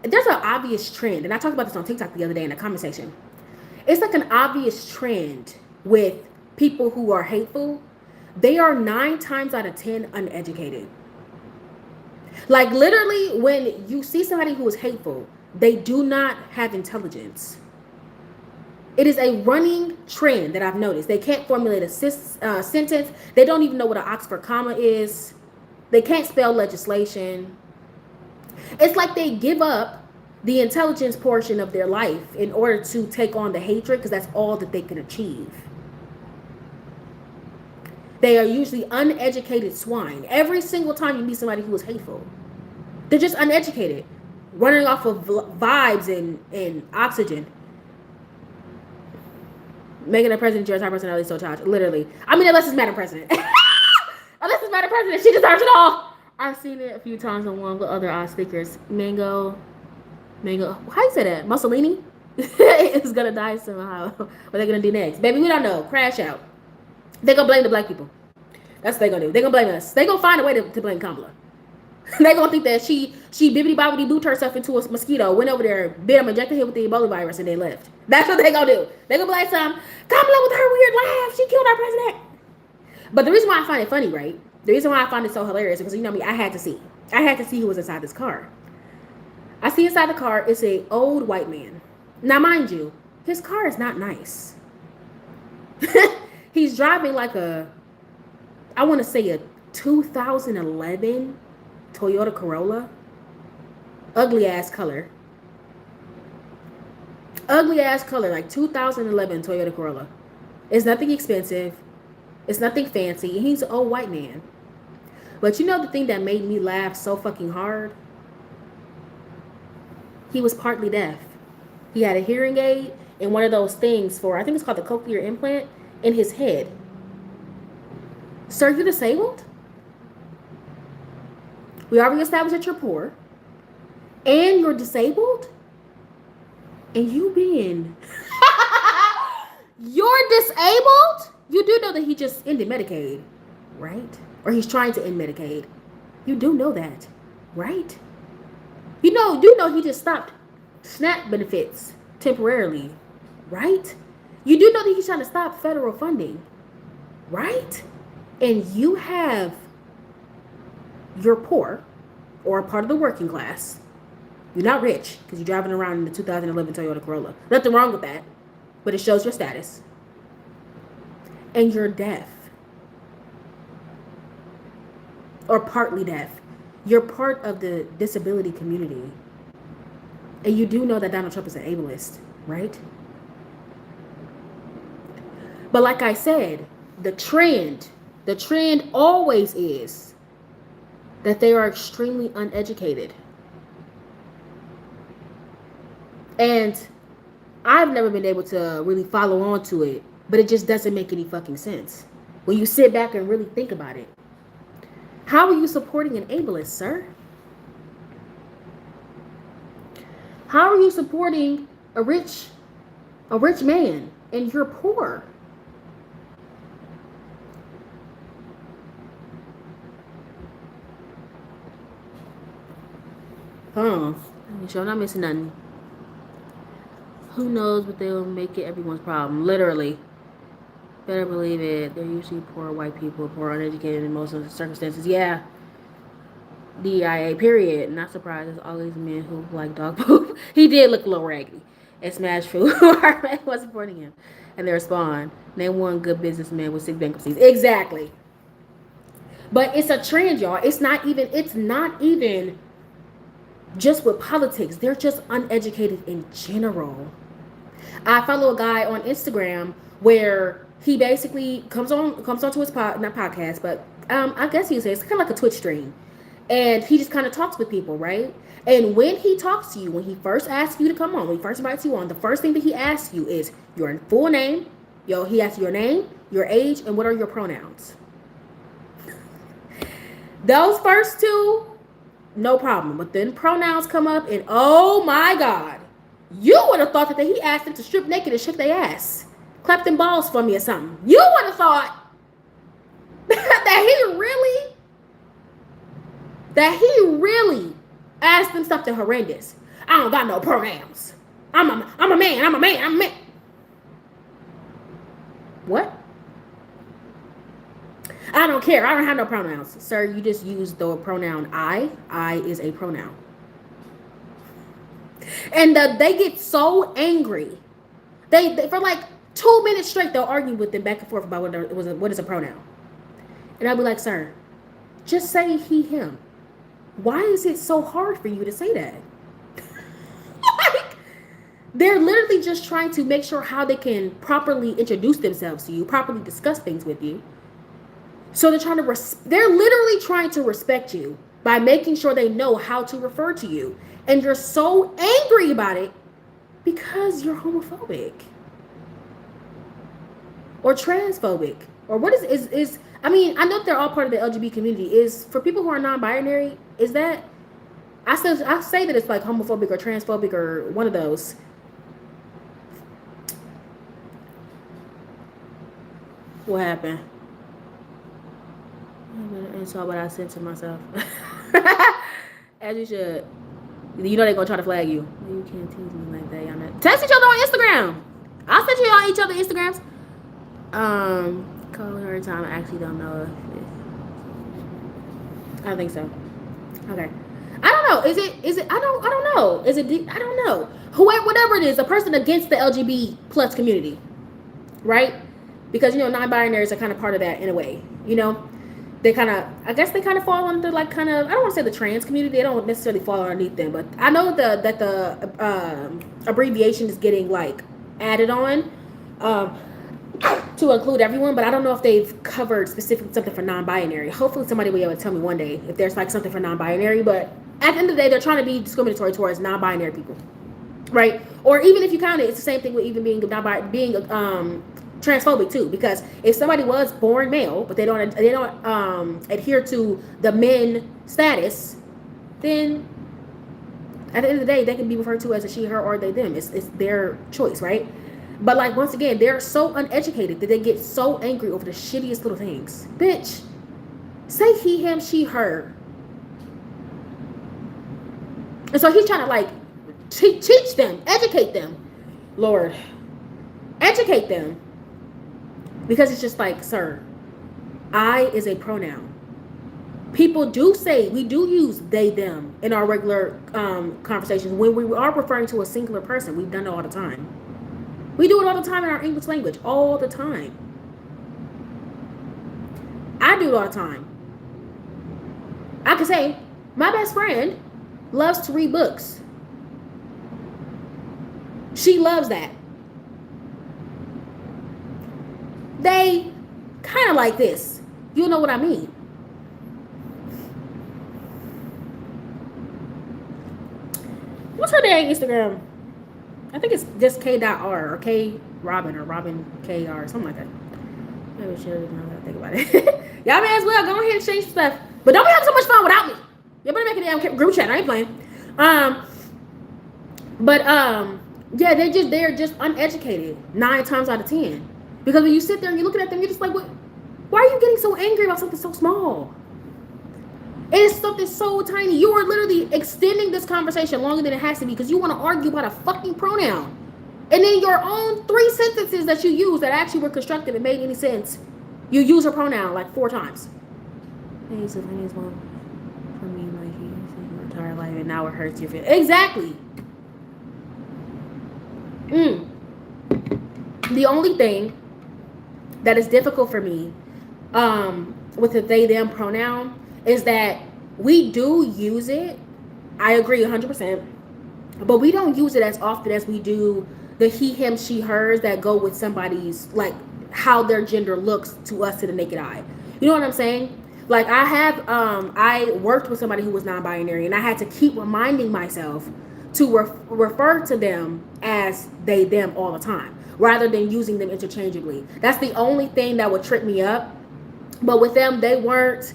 an obvious trend. And I talked about this on TikTok the other day in the comment section. It's like an obvious trend with people who are hateful. They are 9 times out of 10 uneducated. Like literally, when you see somebody who is hateful, they do not have intelligence. It is a running trend that I've noticed. They can't formulate a sentence. They don't even know what an Oxford comma is. They can't spell legislation. It's like they give up the intelligence portion of their life in order to take on the hatred because that's all that they can achieve. They are usually uneducated swine. Every single time you meet somebody who is hateful, they're just uneducated, running off of vibes and oxygen. Making a president Jared's high personality so childish. Literally. I mean, unless it's Madam President. Unless it's Madam President, she deserves it all. I've seen it a few times along with other odd speakers. Mango. How you say that? Mussolini is gonna die somehow. What are they gonna do next? Baby, we don't know. Crash out. They're gonna blame the black people. That's what they're gonna do. They're gonna blame us. They're gonna find a way to blame Kamala. They're gonna think that she bibbity bobbity boot herself into a mosquito, went over there, bit them, injected him with the Ebola virus, and they left. That's what they're gonna do. They're gonna blame Kamala with her weird laugh. She killed our president. But the reason why I find it funny, right? The reason why I find it so hilarious is because, you know me, I had to see who was inside this car. I see inside the car, it's an old white man. Now, mind you, his car is not nice. He's driving like I want to say a 2011 Toyota Corolla. Ugly ass color, like 2011 Toyota Corolla. It's nothing expensive. It's nothing fancy. He's an old white man. But you know the thing that made me laugh so fucking hard? He was partly deaf. He had a hearing aid and one of those things for, I think it's called the cochlear implant, in his head. Sir, you're disabled? We already established that you're poor. And you're disabled? And you being... You're disabled? You do know that he just ended Medicaid, right? Or he's trying to end Medicaid. You do know that, right? You know he just stopped SNAP benefits temporarily, right? You do know that he's trying to stop federal funding, right? And you're poor or a part of the working class. You're not rich because you're driving around in the 2011 Toyota Corolla. Nothing wrong with that, but it shows your status. And you're deaf. Or partly deaf. You're part of the disability community. And you do know that Donald Trump is an ableist, right? But like I said, the trend always is that they are extremely uneducated. And I've never been able to really follow on to it, but it just doesn't make any fucking sense when you sit back and really think about it. How are you supporting an ableist, sir? How are you supporting a rich man and you're poor? You sure not missing nothing. Who knows, but they'll make it everyone's problem. Literally. Better believe it. They're usually poor white people, poor uneducated in most of the circumstances. Yeah. DIA, period. Not surprised. There's always men who like dog poop. He did look a little raggedy. And Smash Food was supporting him. And they respond. Name one good businessman with 6 bankruptcies. Exactly. But it's a trend, y'all. It's not even just with politics. They're just uneducated in general. I follow a guy on Instagram where he basically comes onto his not podcast, but I guess you say it's kind of like a Twitch stream, and he just kind of talks with people, right? And when he talks to you, when he first asks you to come on, when he first invites you on, the first thing that he asks you is your full name. He asks your name, your age, and what are your pronouns. Those first two, no problem. But then pronouns come up, and oh my God, you would have thought that he asked them to strip naked and shake their ass. Clap them balls for me or something. You would have thought that he really asked them something horrendous. I don't got no pronouns. I'm a man. What? I don't care. I don't have no pronouns. Sir, you just use the pronoun I. I is a pronoun. And they get so angry. They for like 2 minutes straight, they'll argue with them back and forth about what is a pronoun. And I'll be like, sir, just say he, him. Why is it so hard for you to say that? Like, they're literally just trying to make sure how they can properly introduce themselves to you, properly discuss things with you. So they're literally trying to respect you by making sure they know how to refer to you. And you're so angry about it because you're homophobic or transphobic or what is I mean, I know they're all part of the LGBT community. Is for people who are non-binary, is that I say that it's like homophobic or transphobic or one of those. What happened? And saw what I sent to myself. As you should. You know they're gonna try to flag you. You can't tease me like that, y'all know. Text each other on Instagram. I'll send you all each other Instagrams. Call her time. I actually don't know if I don't think so. Okay. I don't know. Is it I don't know. Is it I don't know. Whatever it is, a person against the LGBT plus community. Right? Because non-binaries are kind of part of that in a way. They kind of, I guess they kind of fall under like kind of, I don't want to say the trans community. They don't necessarily fall underneath them, but I know that the abbreviation is getting like added on to include everyone, but I don't know if they've covered specifically something for non-binary. Hopefully somebody will be able to tell me one day if there's like something for non-binary, but at the end of the day, they're trying to be discriminatory towards non-binary people, right? Or even if you count it, it's the same thing with even being transphobic too, because if somebody was born male but they don't adhere to the men status, then at the end of the day they can be referred to as a she, her, or they, them. It's their choice, right? But like once again, they're so uneducated that they get so angry over the shittiest little things. Bitch, say he, him, she, her. And so he's trying to like teach them, educate them. Lord, educate them. Because it's just like, sir, I is a pronoun. People do say, we do use they, them in our regular conversations when we are referring to a singular person. We've done it all the time. We do it all the time in our English language. All the time. I do it all the time. I can say, my best friend loves to read books. She loves that. They kind of like this. You know what I mean? What's her name Instagram? I think it's just K.R. or K Robin or Robin KR, something like that. Maybe she doesn't know how to think about it. Y'all may as well go ahead and change stuff. But don't be having so much fun without me. You better make a damn group chat. I ain't playing. Yeah, they're just uneducated 9 times out of 10. Because when you sit there and you're looking at them, you're just like, what? Why are you getting so angry about something so small? It is something so tiny. You are literally extending this conversation longer than it has to be because you want to argue about a fucking pronoun. And then your own 3 sentences that you use that actually were constructive and made any sense, you use a pronoun like 4 times. Hey, so Penny's one for me, like he's your entire life, and now it hurts your feelings. Exactly. The only thing that is difficult for me with the they, them pronoun is that we do use it. I agree 100%. But we don't use it as often as we do the he, him, she, hers that go with somebody's, like, how their gender looks to us to the naked eye. You know what I'm saying? Like, I worked with somebody who was non-binary, and I had to keep reminding myself to refer to them as they, them all the time, rather than using them interchangeably. That's the only thing that would trip me up. But with them, they weren't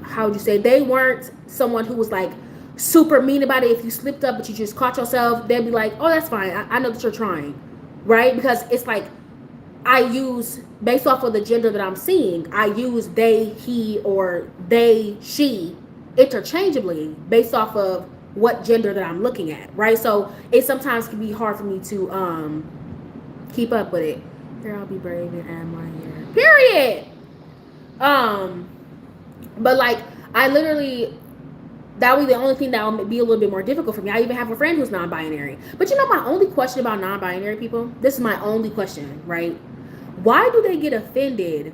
how would you say, they weren't someone who was like super mean about it. If you slipped up but you just caught yourself, they'd be like, oh, that's fine, I know that you're trying, right? Because it's like I use, based off of the gender that I'm seeing, I use they, he, or they, she interchangeably based off of what gender that I'm looking at, right? So it sometimes can be hard for me to keep up with it. Here, I'll be brave and add my hair. Period. But like, I literally, that would be the only thing that would be a little bit more difficult for me. I even have a friend who's non-binary. But you know, my only question about non-binary people, this is my only question, right? Why do they get offended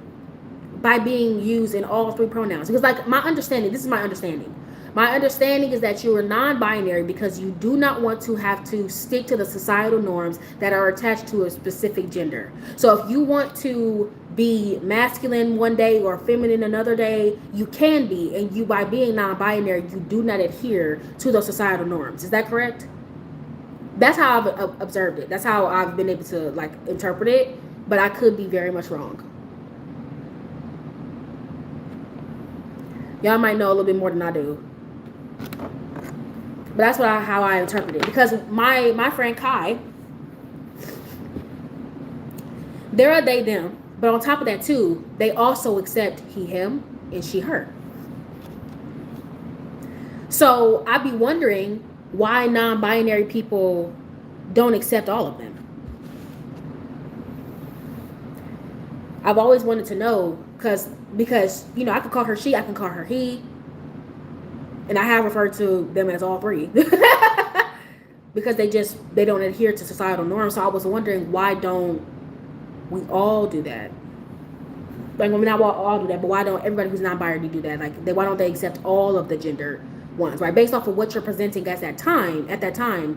by being used in all three pronouns? Because like, my understanding, this is my understanding. My understanding is that you are non-binary because you do not want to have to stick to the societal norms that are attached to a specific gender. So if you want to be masculine one day or feminine another day, you can be, and you, by being non-binary, you do not adhere to those societal norms. Is that correct? That's how I've observed it. That's how I've been able to like interpret it, but I could be very much wrong. Y'all might know a little bit more than I do. But that's how I interpret it. Because my friend Kai, they're a they them. But on top of that too, they also accept he him and she her. So I'd be wondering why non-binary people don't accept all of them. I've always wanted to know because you know, I can call her she, I can call her he. And I have referred to them as all three. Because they don't adhere to societal norms. So I was wondering, why don't we all do that? Like, I mean, not all do that, but why don't everybody who's non-binary do that? Like, why don't they accept all of the gender ones, right? Based off of what you're presenting at that time,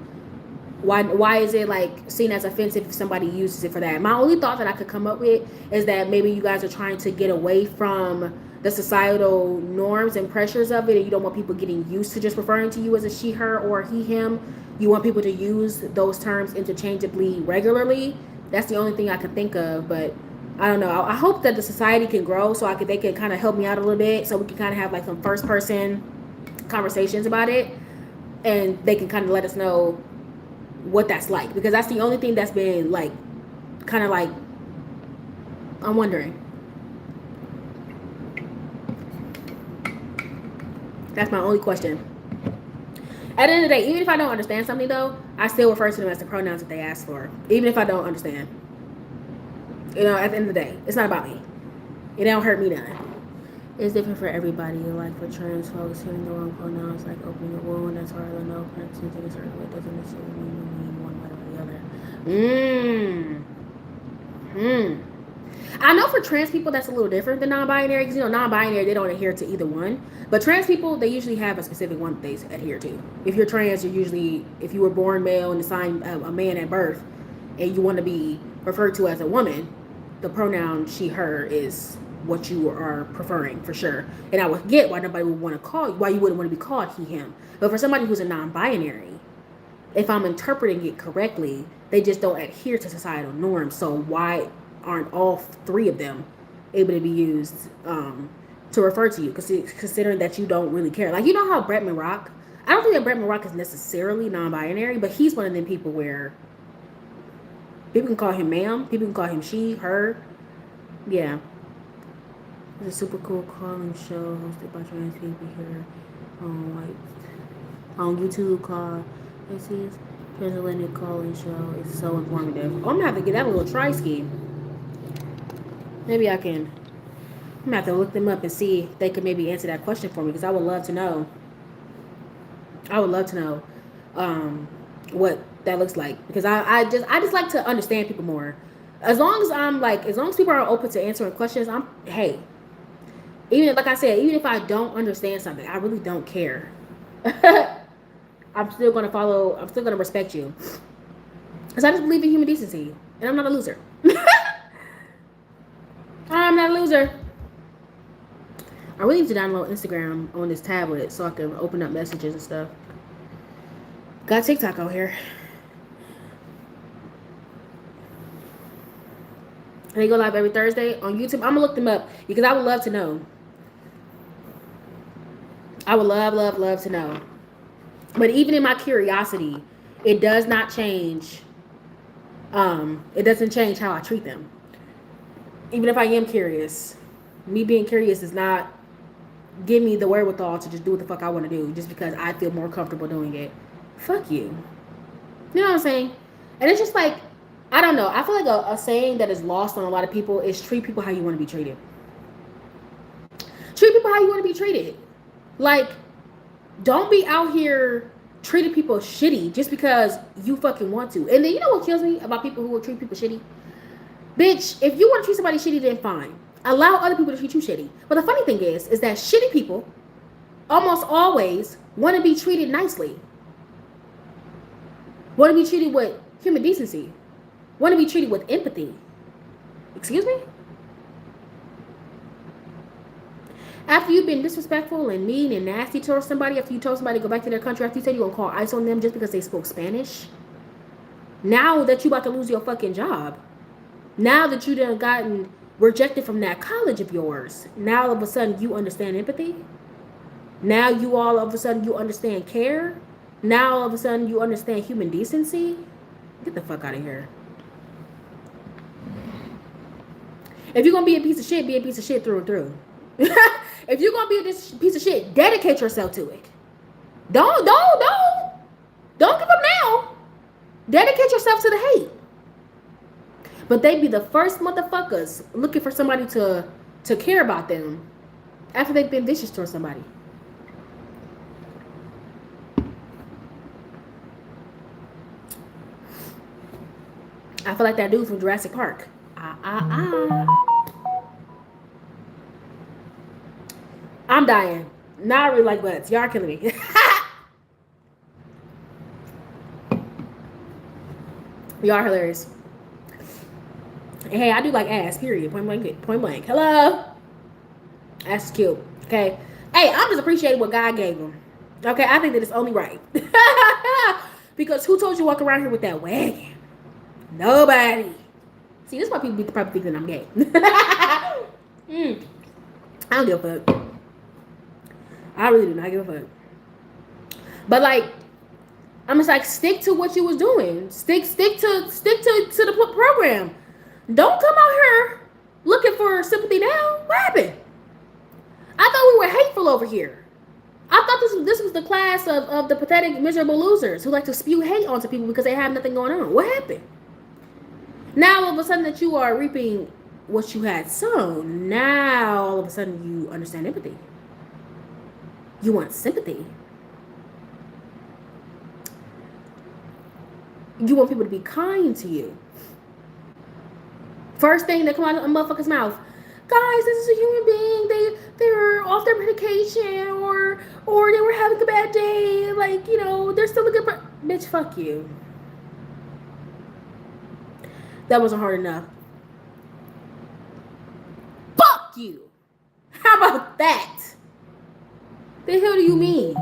why is it like seen as offensive if somebody uses it for that? My only thought that I could come up with is that maybe you guys are trying to get away from the societal norms and pressures of it, and you don't want people getting used to just referring to you as a she, her, or he, him. You want people to use those terms interchangeably regularly. That's the only thing I could think of, but I don't know. I hope that the society can grow so they can kind of help me out a little bit, so we can kind of have like some first person conversations about it, and they can kind of let us know what that's like, because that's the only thing that's been like kind of like, I'm wondering. That's my only question. At the end of the day, even if I don't understand something though, I still refer to them as the pronouns that they ask for, even if I don't understand. You know, at the end of the day, it's not about me. It don't hurt me none. It's different for everybody. Like for trans folks, hearing the wrong pronouns like opening a wound, that's hard to know. Practicing a certain way doesn't necessarily mean one way or the other. I know for trans people that's a little different than non-binary, because you know, non-binary, they don't adhere to either one. But trans people, they usually have a specific one that they adhere to. If you're trans, you're usually, if you were born male and assigned a man at birth, and you want to be referred to as a woman, the pronoun she, her is what you are preferring for sure. And I would get why nobody would want to call you, why you wouldn't want to be called he, him. But for somebody who's a non-binary, if I'm interpreting it correctly, they just don't adhere to societal norms. So why aren't all three of them able to be used to refer to you, considering that you don't really care? Like, you know how Bretman Rock, I don't think that Bretman Rock is necessarily non-binary, but he's one of them people where people can call him ma'am, people can call him she, her. Yeah. It's a super cool calling show hosted by trans people here on YouTube called Transatlantic Calling Show. It's so informative. I'm gonna have to get that little try-ski. Maybe I'm gonna have to look them up and see if they could maybe answer that question for me, because I would love to know. What that looks like, because I just like to understand people more. As long as people are open to answering questions, even like I said, even if I don't understand something, I really don't care. I'm still gonna respect you, because I just believe in human decency, and I'm not a loser. I'm not a loser. I really need to download Instagram on this tablet so I can open up messages and stuff. Got TikTok out here. They go live every Thursday on YouTube. I'm gonna look them up because I would love to know. I would love to know. But even in my curiosity, it does not change. It doesn't change how I treat them. Even if I am curious, me being curious does not give me the wherewithal to just do what the fuck I want to do just because I feel more comfortable doing it. Fuck you. You know what I'm saying? And it's just like, I don't know. I feel like a saying that is lost on a lot of people is treat people how you want to be treated. Treat people how you want to be treated. Like, don't be out here treating people shitty just because you fucking want to. And then you know what kills me about people who will treat people shitty? Bitch, if you want to treat somebody shitty, then fine. Allow other people to treat you shitty. But the funny thing is that shitty people almost always want to be treated nicely. Want to be treated with human decency. Want to be treated with empathy. Excuse me? After you've been disrespectful and mean and nasty towards somebody, after you told somebody to go back to their country, after you said you're going to call ICE on them just because they spoke Spanish, now that you're about to lose your fucking job, now that you done gotten rejected from that college of yours, now all of a sudden you understand empathy? Now you all of a sudden you understand care? Now all of a sudden you understand human decency? Get the fuck out of here. If you're going to be a piece of shit, be a piece of shit through and through. If you're going to be a piece of shit, dedicate yourself to it. Don't give up now. Dedicate yourself to the hate. But they be the first motherfuckers looking for somebody to care about them after they've been vicious towards somebody. I feel like that dude from Jurassic Park. I'm dying. Now I really like butts. Y'all are killing me. Y'all are hilarious. Hey, I do like ass, period. Point blank. Point blank. Hello? Ass is cute. Okay. Hey, I'm just appreciating what God gave him. Okay, I think that it's only right. Because who told you to walk around here with that wagon? Nobody. See, this is why people probably think that I'm gay. I don't give a fuck. I really do not give a fuck. But like, I'm just like, stick to what you was doing. Stick to the program. Don't come out here looking for sympathy now. What happened? I thought we were hateful over here. I thought this was the class of the pathetic, miserable losers who like to spew hate onto people because they have nothing going on. What happened? Now all of a sudden that you are reaping what you had sown, now all of a sudden you understand empathy. You want sympathy. You want people to be kind to you. First thing that comes out of a motherfucker's mouth, guys, this is a human being. They're off their medication or they were having a bad day. Like, you know, they're still a good bitch, fuck you. That wasn't hard enough. Fuck you. How about that? The hell do you mean?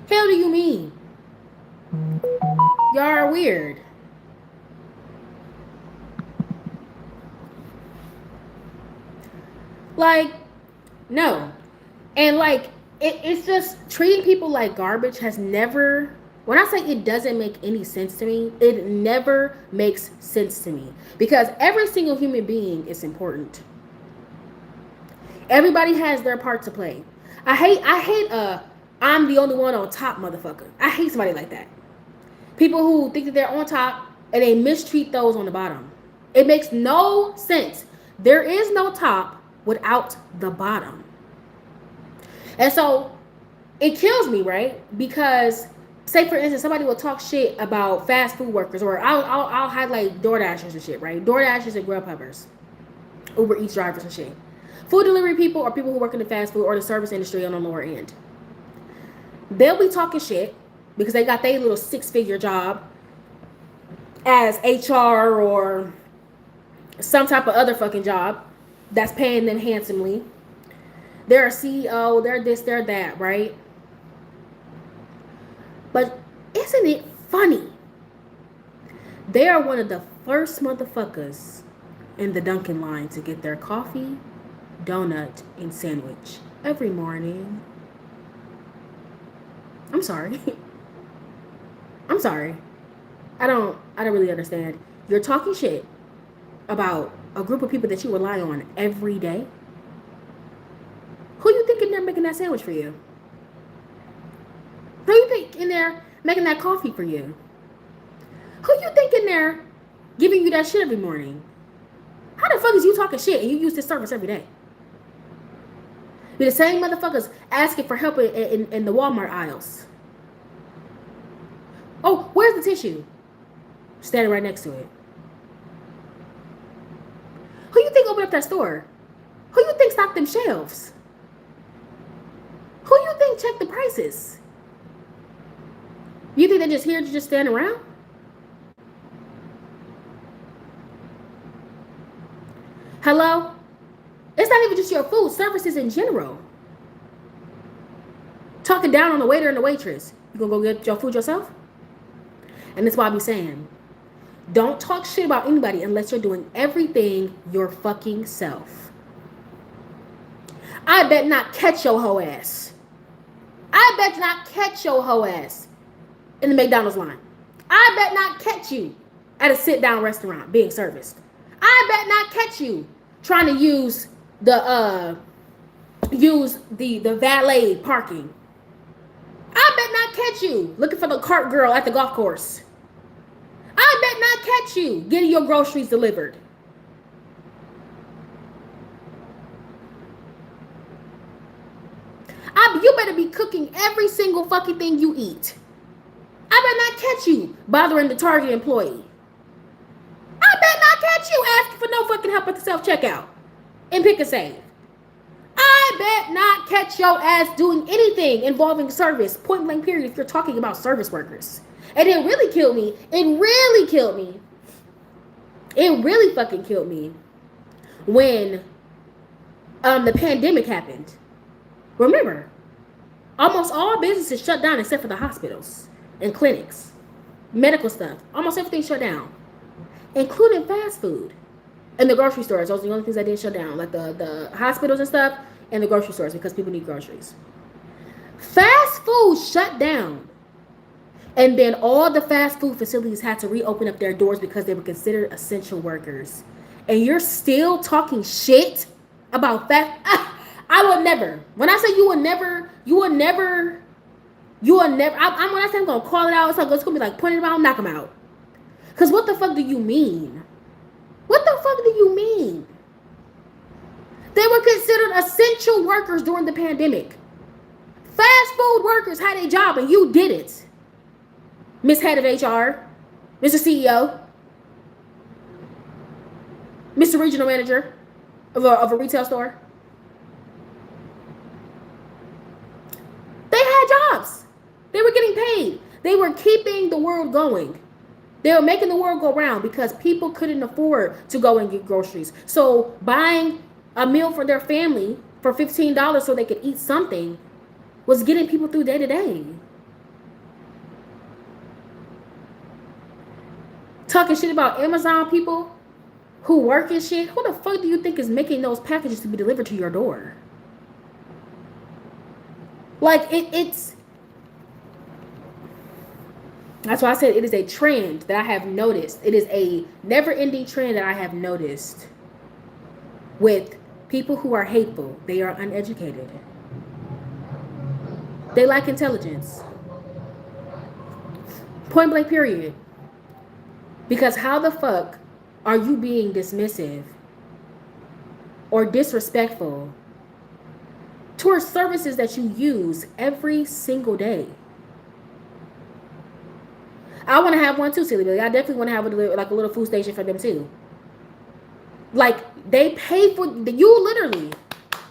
Hell do you mean? Y'all are weird. Like, no. And like, it's just treating people like garbage has never, when I say it doesn't make any sense to me, it never makes sense to me. Because every single human being is important. Everybody has their part to play. I hate I'm the only one on top motherfucker. I hate somebody like that. People who think that they're on top and they mistreat those on the bottom. It makes no sense. There is no top without the bottom. And so it kills me, right? Because say for instance, somebody will talk shit about fast food workers, or I'll highlight DoorDashers and shit, right? DoorDashers and Grubhubbers, Uber Eats drivers and shit. Food delivery people are people who work in the fast food or the service industry on the lower end. They'll be talking shit because they got their little 6-figure job as HR or some type of other fucking job that's paying them handsomely. They're a CEO, they're this, they're that, right? But isn't it funny? They are one of the first motherfuckers in the Dunkin' line to get their coffee, donut, and sandwich every morning. I'm sorry. I'm sorry. I don't really understand. You're talking shit about a group of people that you rely on every day. Who you think in there making that sandwich for you? Who you think in there making that coffee for you? Who you think in there giving you that shit every morning? How the fuck is you talking shit and you use this service every day? Be the same motherfuckers asking for help in the Walmart aisles. Oh, where's the tissue? Standing right next to it. Who you think opened up that store? Who you think stocked them shelves? Who you think checked the prices? You think they're just here to just stand around? Hello? It's not even just your food, services in general. Talking down on the waiter and the waitress. You gonna go get your food yourself? And that's why I be saying, don't talk shit about anybody unless you're doing everything your fucking self. I bet not catch your hoe ass. I bet not catch your hoe ass in the McDonald's line. I bet not catch you at a sit-down restaurant being serviced. I bet not catch you trying to use the valet parking. I bet not catch you looking for the cart girl at the golf course. I bet not catch you getting your groceries delivered. You better be cooking every single fucking thing you eat. I bet not catch you bothering the Target employee. I bet not catch you asking for no fucking help at the self-checkout and Pick 'n Save. I bet not catch your ass doing anything involving service, point blank period, if you're talking about service workers. And it really killed me. It really fucking killed me when the pandemic happened. Remember, almost all businesses shut down except for the hospitals and clinics, medical stuff. Almost everything shut down, including fast food and the grocery stores. Those are the only things that didn't shut down, like the hospitals and stuff and the grocery stores, because people need groceries. Fast food shut down. And then all the fast food facilities had to reopen up their doors because they were considered essential workers. And you're still talking shit about fast. I would never. When I say you will never. When I say I'm going to call it out, it's going to be like pointing them out, knock them out. Because what the fuck do you mean? What the fuck do you mean? They were considered essential workers during the pandemic. Fast food workers had a job and you didn't. Miss Head of HR, Mr. CEO, Mr. Regional Manager of a retail store. They had jobs. They were getting paid. They were keeping the world going. They were making the world go round because people couldn't afford to go and get groceries. So buying a meal for their family for $15 so they could eat something was getting people through day to day. Talking shit about Amazon people who work and shit. Who the fuck do you think is making those packages to be delivered to your door? Like, it's... That's why I said it is a trend that I have noticed. It is a never-ending trend that I have noticed with people who are hateful. They are uneducated. They lack intelligence. Point blank period. Because how the fuck are you being dismissive or disrespectful towards services that you use every single day? I want to have one too, Silly Billy. I definitely want to have a little food station for them too. Like, they pay for you. Literally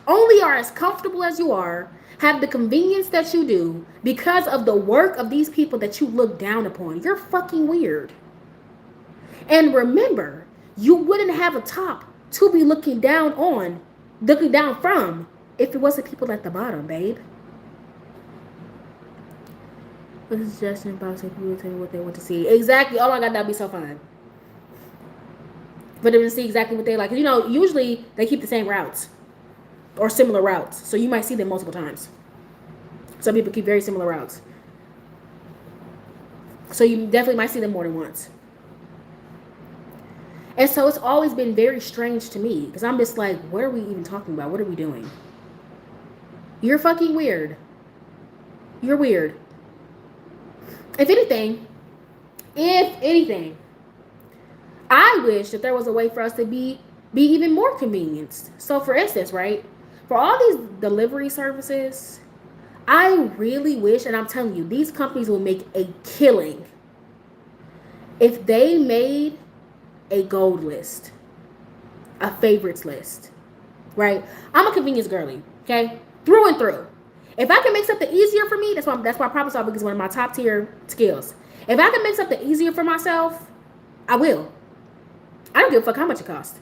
only are as comfortable as you are, have the convenience that you do because of the work of these people that you look down upon. You're fucking weird. And remember, you wouldn't have a top to be looking down from if it wasn't people at the bottom, babe. What's a suggestion box if people tell me what they want to see? Exactly. Oh my God, that'd be so fun. For them to see exactly what they like. You know, usually they keep the same routes or similar routes. So you might see them multiple times. Some people keep very similar routes. So you definitely might see them more than once. And so it's always been very strange to me because I'm just like, what are we even talking about? What are we doing? You're fucking weird. You're weird. If anything, If anything, I wish that there was a way for us to be even more convenienced. So for instance, right, for all these delivery services, I really wish, and I'm telling you, these companies will make a killing if they made a gold list, a favorites list, right? I'm a convenience girly, okay, through and through. If I can make something easier for me, that's why problem solving is one of my top tier skills. If I can make something easier for myself, I will. I don't give a fuck how much it costs.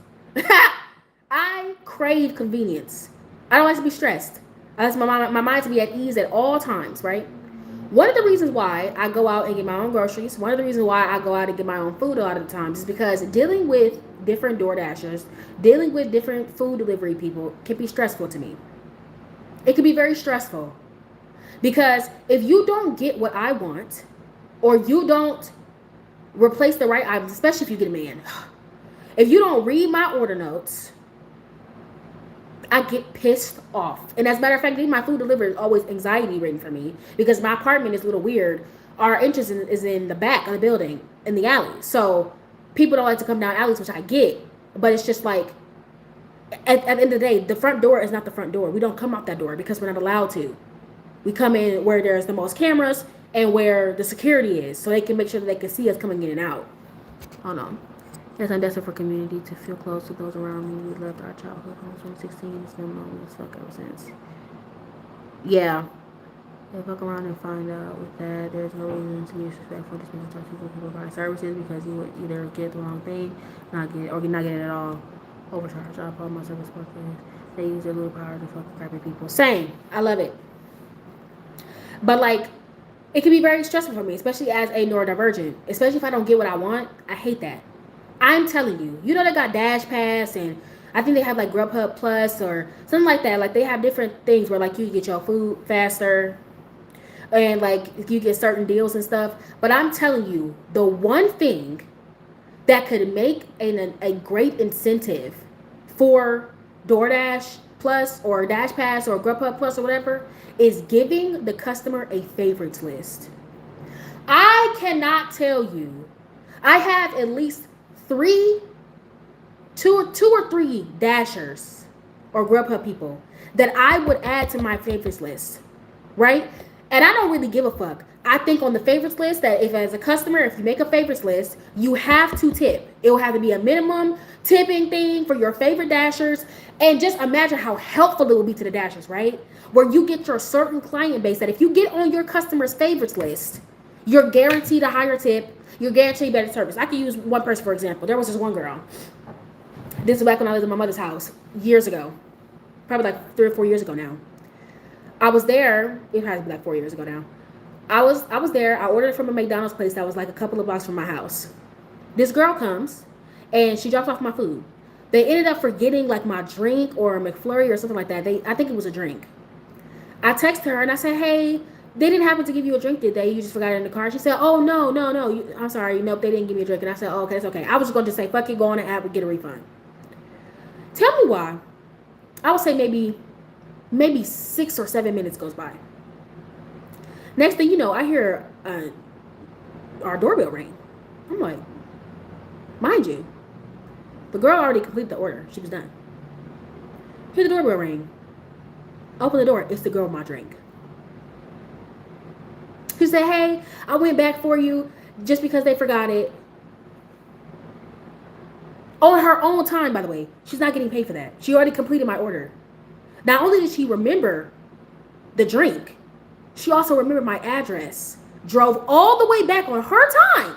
I crave convenience. I don't like to be stressed. I like my mind to be at ease at all times, right? One of the reasons why I go out and get my own groceries, one of the reasons why I go out and get my own food a lot of the times is because dealing with different Door Dashers, dealing with different food delivery people can be stressful to me. It can be very stressful. Because if you don't get what I want, or you don't replace the right items, especially if you get a man, if you don't read my order notes, I get pissed off. And as a matter of fact, getting my food delivered is always anxiety ridden for me because my apartment is a little weird. Our entrance is in the back of the building, in the alley. So people don't like to come down alleys, which I get. But it's just like, at the end of the day, the front door is not the front door. We don't come out that door because we're not allowed to. We come in where there's the most cameras and where the security is, so they can make sure that they can see us coming in and out. Hold on. Yes, I'm desperate for community, to feel close to those around me. We left our childhood homes when 16. It's been lonely as fuck ever since. Yeah. They fuck around and find out with that there's no reason to be disrespectful. Just because people who provide services because you would either get the wrong thing, not get it at all. Overcharge. I call my service workers. They use their little power to fuck crappy people. Same. I love it. But like, it can be very stressful for me, especially as a neurodivergent. Especially if I don't get what I want. I hate that. I'm telling you, you know they got Dash Pass and I think they have like Grubhub Plus or something like that. Like they have different things where like you get your food faster and like you get certain deals and stuff. But I'm telling you, the one thing that could make a great incentive for DoorDash Plus or Dash Pass or Grubhub Plus or whatever is giving the customer a favorites list. I cannot tell you. I have at least two or three Dashers or Grubhub people that I would add to my favorites list, right? And I don't really give a fuck. I think on the favorites list that if as a customer, if you make a favorites list, you have to tip. It will have to be a minimum tipping thing for your favorite Dashers. And just imagine how helpful it will be to the Dashers, right? Where you get your certain client base that if you get on your customer's favorites list, you're guaranteed a higher tip. You're guaranteed better service. I can use one person, for example. There was this one girl. This is back when I lived in my mother's house years ago. Probably like 3 or 4 years ago now. I was there. It has to be like 4 years ago now. I was there. I ordered from a McDonald's place that was like a couple of blocks from my house. This girl comes and she drops off my food. They ended up forgetting like my drink or a McFlurry or something like that. I think it was a drink. I texted her and I said, hey, they didn't happen to give you a drink, did they? You just forgot it in the car. She said, oh, no. I'm sorry. Nope, they didn't give me a drink. And I said, oh, okay, it's okay. I was just going to say, fuck it, go on the app and get a refund. Tell me why. I would say maybe 6 or 7 minutes goes by. Next thing you know, I hear our doorbell ring. I'm like, mind you, the girl already completed the order. She was done. Hear the doorbell ring. Open the door. It's the girl with my drink. She said, hey, I went back for you just because they forgot it. On her own time, by the way. She's not getting paid for that. She already completed my order. Not only did she remember the drink, she also remembered my address. Drove all the way back on her time.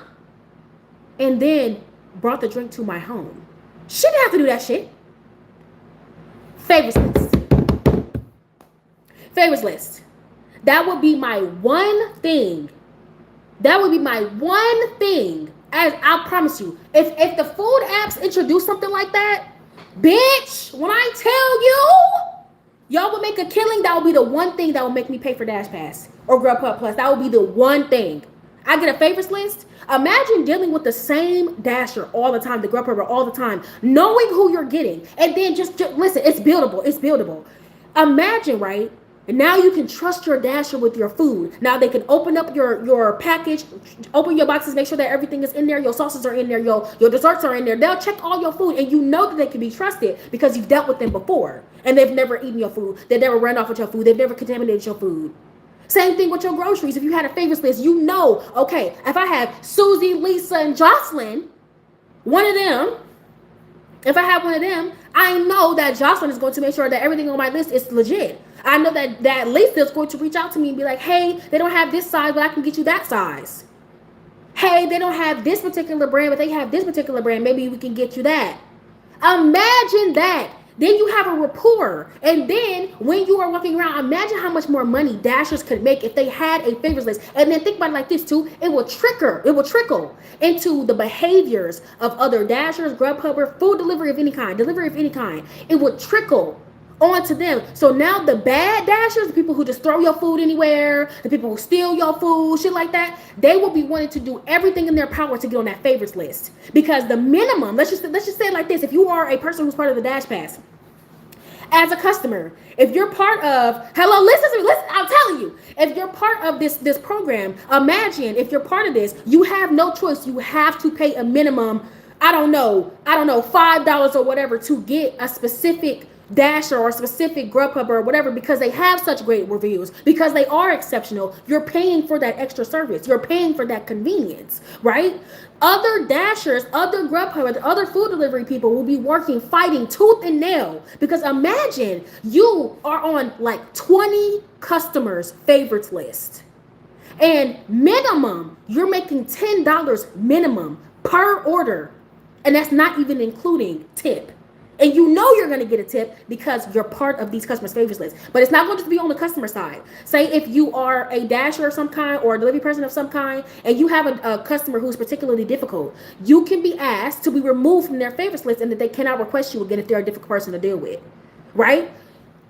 And then brought the drink to my home. She didn't have to do that shit. Favorites list. Favorites list. That would be my one thing. That would be my one thing. As I promise you, if the food apps introduce something like that, bitch, when I tell you, y'all would make a killing. That would be the one thing that would make me pay for Dash Pass or Grubhub Plus. That would be the one thing. I get a favorites list. Imagine dealing with the same Dasher all the time, the Grubhub all the time, knowing who you're getting, and then just listen. It's buildable. It's buildable. Imagine, right? And now you can trust your Dasher with your food. Now they can open up your package, open your boxes, make sure that everything is in there, your sauces are in there, your desserts are in there. They'll check all your food, and you know that they can be trusted because you've dealt with them before. And they've never eaten your food. They've never run off with your food. They've never contaminated your food. Same thing with your groceries. If you had a favorites list, you know, okay, if I have Susie, Lisa, and Jocelyn, one of them, if I have one of them, I know that Jocelyn is going to make sure that everything on my list is legit. I know that Lisa is going to reach out to me and be like, hey, they don't have this size, but I can get you that size. Hey, they don't have this particular brand, but they have this particular brand. Maybe we can get you that. Imagine that. Then you have a rapport. And then when you are walking around, imagine how much more money Dashers could make if they had a favorites list. And then think about it like this too. It will trickle into the behaviors of other Dashers, Grubhubber, food delivery of any kind. It would trickle onto them. So now the bad Dashers, the people who just throw your food anywhere, the people who steal your food, shit like that, they will be wanting to do everything in their power to get on that favorites list. Because the minimum, let's just say it like this, if you are a person who's part of the Dash Pass, as a customer, if you're part of, listen, I'm telling you, if you're part of this program, imagine if you're part of this, you have no choice. You have to pay a minimum, I don't know, $5 or whatever to get a specific Dasher or a specific Grubhub or whatever, because they have such great reviews, because they are exceptional. You're paying for that extra service. You're paying for that convenience, right? Other Dashers, other Grubhub, other food delivery people will be fighting tooth and nail, because imagine you are on like 20 customers' favorites list, and minimum, you're making $10 minimum per order, and that's not even including tip. And you know you're going to get a tip because you're part of these customers' favorites list. But it's not going to be on the customer side. Say if you are a Dasher of some kind or a delivery person of some kind, and you have a customer who's particularly difficult, you can be asked to be removed from their favorites list, and that they cannot request you again if they're a difficult person to deal with. Right?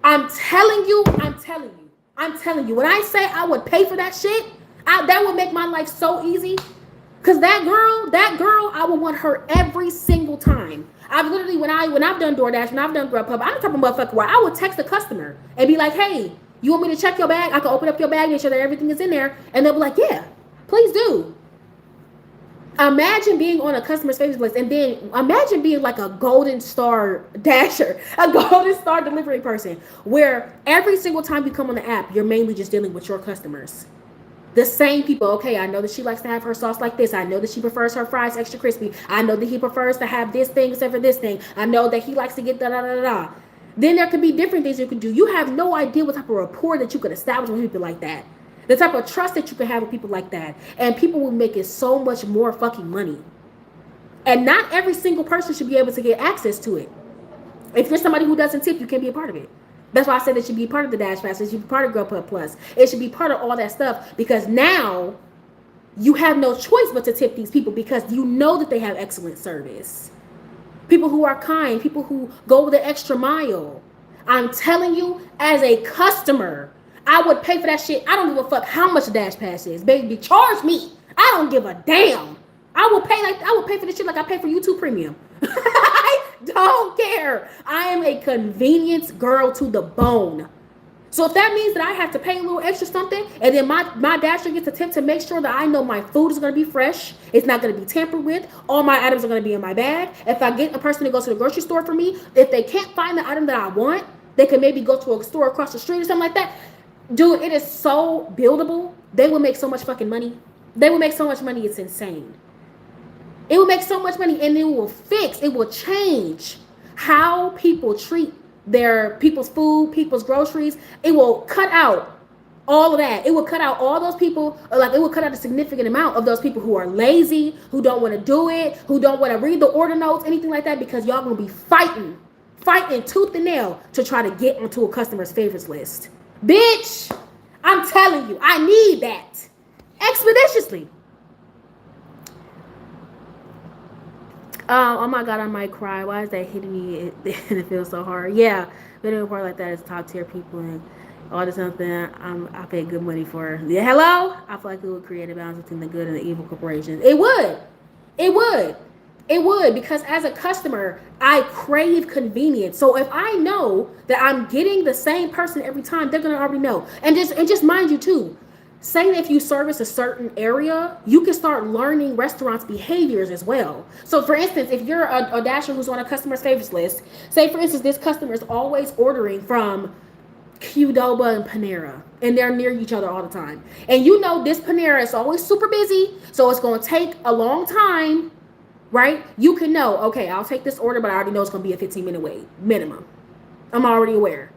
I'm telling you. When I say I would pay for that shit, that would make my life so easy. Because that girl, I would want her every single time. I've literally, when I've done DoorDash, when I've done Grubhub, I'm the type of motherfucker where I would text the customer and be like, hey, you want me to check your bag? I can open up your bag, make sure that everything is in there. And they'll be like, yeah, please do. Imagine being on a customer's favorites list, and then imagine being like a golden star Dasher, a golden star delivery person, where every single time you come on the app, you're mainly just dealing with your customers. The same people. Okay, I know that she likes to have her sauce like this. I know that she prefers her fries extra crispy. I know that he prefers to have this thing except for this thing. I know that he likes to get da-da-da-da-da. Then there could be different things you can do. You have no idea what type of rapport that you could establish with people like that. The type of trust that you can have with people like that. And people will make it so much more fucking money. And not every single person should be able to get access to it. If you're somebody who doesn't tip, you can't be a part of it. That's why I said it should be part of the Dash Pass. It should be part of Grubhub Plus. It should be part of all that stuff, because now you have no choice but to tip these people, because you know that they have excellent service. People who are kind, people who go the extra mile. I'm telling you, as a customer, I would pay for that shit. I don't give a fuck how much the Dash Pass is. Baby, charge me. I don't give a damn. I will pay for this shit like I pay for YouTube Premium. I don't care. I am a convenience girl to the bone. So if that means that I have to pay a little extra something, and then my Dasher gets a tip to make sure that I know my food is going to be fresh, it's not going to be tampered with, all my items are going to be in my bag. If I get a person to go to the grocery store for me, if they can't find the item that I want, they can maybe go to a store across the street or something like that. Dude, it is so buildable. They will make so much fucking money. They will make so much money, it's insane. It will make so much money, and it will change how people treat their people's food, people's groceries. It will cut out all of that. It will cut out all those people, like it will cut out a significant amount of those people who are lazy, who don't want to do it, who don't want to read the order notes, anything like that, because y'all gonna be fighting tooth and nail to try to get onto a customer's favorites list. Bitch, I'm telling you, I need that expeditiously. Oh my God, I might cry. Why is that hitting me? It feels so hard. Yeah, video part like that is top tier people and all this something I pay good money for. Yeah, hello? I feel like it would create a balance between the good and the evil corporations. It would. It would, because as a customer, I crave convenience. So if I know that I'm getting the same person every time, they're gonna already know. And just mind you too, say that if you service a certain area, you can start learning restaurants' behaviors as well. So for instance, if you're a dasher who's on a customer's favorites list, say for instance this customer is always ordering from Qdoba and Panera, and they're near each other all the time, and you know this Panera is always super busy, so it's going to take a long time, right? You can know, okay, I'll take this order, but I already know it's going to be a 15-minute wait minimum. I'm already aware.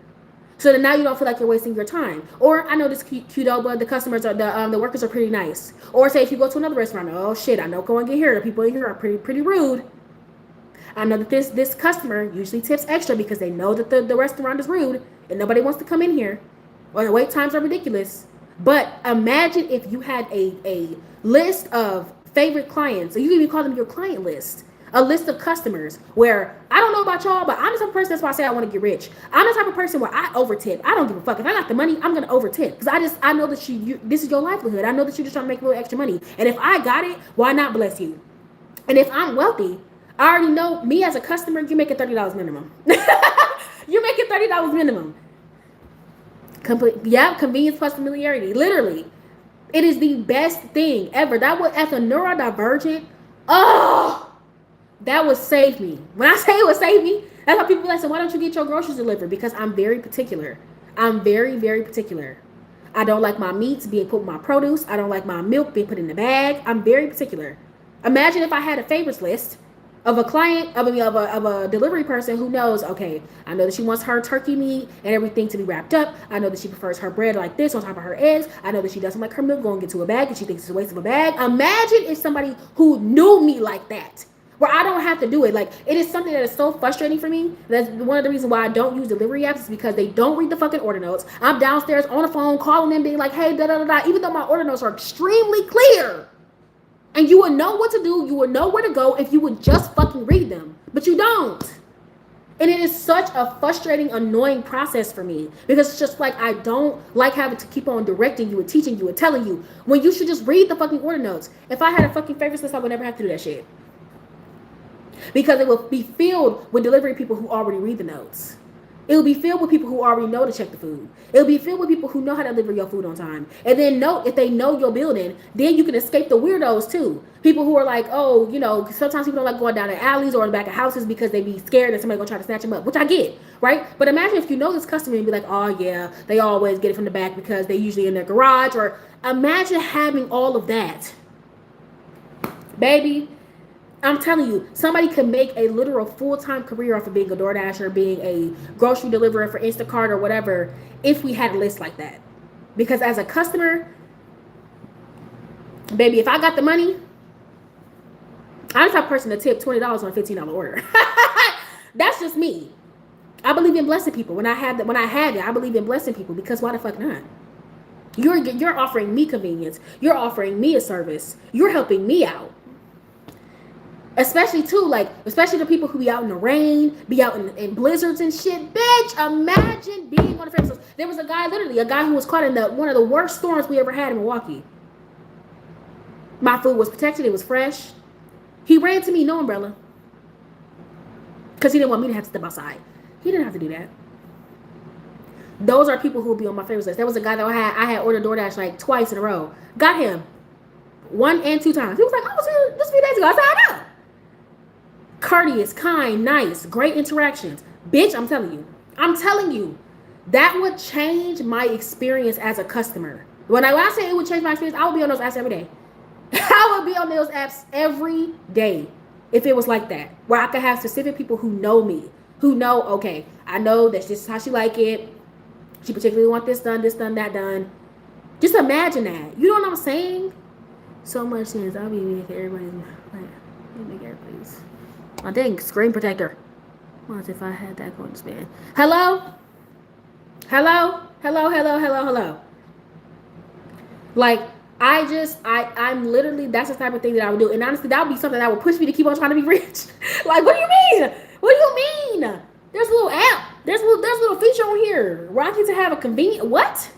So then now you don't feel like you're wasting your time. Or I know this Qdoba, the customers are the workers are pretty nice. Or say if you go to another restaurant, oh shit, I know go and get here. The people in here are pretty rude. I know that this customer usually tips extra because they know that the restaurant is rude and nobody wants to come in here, or the wait times are ridiculous. But imagine if you had a list of favorite clients, or you can even call them your client list, a list of customers where I don't know about y'all, but I'm the type of person, that's why I say I want to get rich. I'm the type of person where I over tip. I don't give a fuck. If I got the money, I'm going to over tip because I know that this is your livelihood. I know that you're just trying to make a little extra money. And if I got it, why not bless you? And if I'm wealthy, I already know me as a customer, you're making $30 minimum. You're making $30 minimum. Convenience plus familiarity. Literally. It is the best thing ever. That would, as a neurodivergent, that would save me. When I say it would save me, that's why people like, so why don't you get your groceries delivered? Because I'm very particular. I'm very, very particular. I don't like my meats being put with my produce. I don't like my milk being put in the bag. I'm very particular. Imagine if I had a favorites list of a client, of a delivery person who knows, okay, I know that she wants her turkey meat and everything to be wrapped up. I know that she prefers her bread like this on top of her eggs. I know that she doesn't like her milk going into a bag and she thinks it's a waste of a bag. Imagine if somebody who knew me like that, where I don't have to do it. Like, it is something that is so frustrating for me. That's one of the reasons why I don't use delivery apps, is because they don't read the fucking order notes. I'm downstairs on the phone calling them, being like, hey, da-da-da-da, even though my order notes are extremely clear. And you would know what to do, you would know where to go if you would just fucking read them. But you don't. And it is such a frustrating, annoying process for me, because it's just like, I don't like having to keep on directing you and teaching you and telling you when you should just read the fucking order notes. If I had a fucking favorites list, I would never have to do that shit. Because it will be filled with delivery people who already read the notes. It will be filled with people who already know to check the food. It will be filled with people who know how to deliver your food on time. And then if they know your building, then you can escape the weirdos too. People who are like, oh, sometimes people don't like going down the alleys or in the back of houses because they be scared that somebody gonna try to snatch them up, which I get, right? But imagine if you know this customer and be like, oh yeah, they always get it from the back because they usually in their garage. Or imagine having all of that. Baby, I'm telling you, somebody could make a literal full-time career off of being a DoorDasher, being a grocery deliverer for Instacart or whatever, if we had a list like that. Because as a customer, baby, if I got the money, I'm the type of person to tip $20 on a $15 order. That's just me. I believe in blessing people. When I had it, I believe in blessing people, because why the fuck not? You're offering me convenience. You're offering me a service. You're helping me out. Especially the people who be out in the rain, be out in blizzards and shit. Bitch, imagine being on the Facebook. There was a guy who was caught in one of the worst storms we ever had in Milwaukee. My food was protected, it was fresh. He ran to me, no umbrella. Because he didn't want me to have to step outside. He didn't have to do that. Those are people who will be on my favorites list. There was a guy that I had ordered DoorDash like twice in a row. Got him 1 and 2 times. He was like, I was here just a few days ago. I said, I know. Courteous, kind, nice, great interactions. Bitch, I'm telling you, that would change my experience as a customer. When I say it would change my experience, I would be on those apps every day. I would be on those apps every day if it was like that, where I could have specific people who know me, who know, okay, I know that this is how she like it. She particularly want this done, that done. Just imagine that. You know what I'm saying? So much sense. I'll be making everybody's my dang screen protector. What if I had that going to span? Hello? Like, I'm literally, that's the type of thing that I would do. And honestly, that would be something that would push me to keep on trying to be rich. Like, what do you mean? What do you mean? There's a little app. There's a little feature on here where I get to have a convenient, what?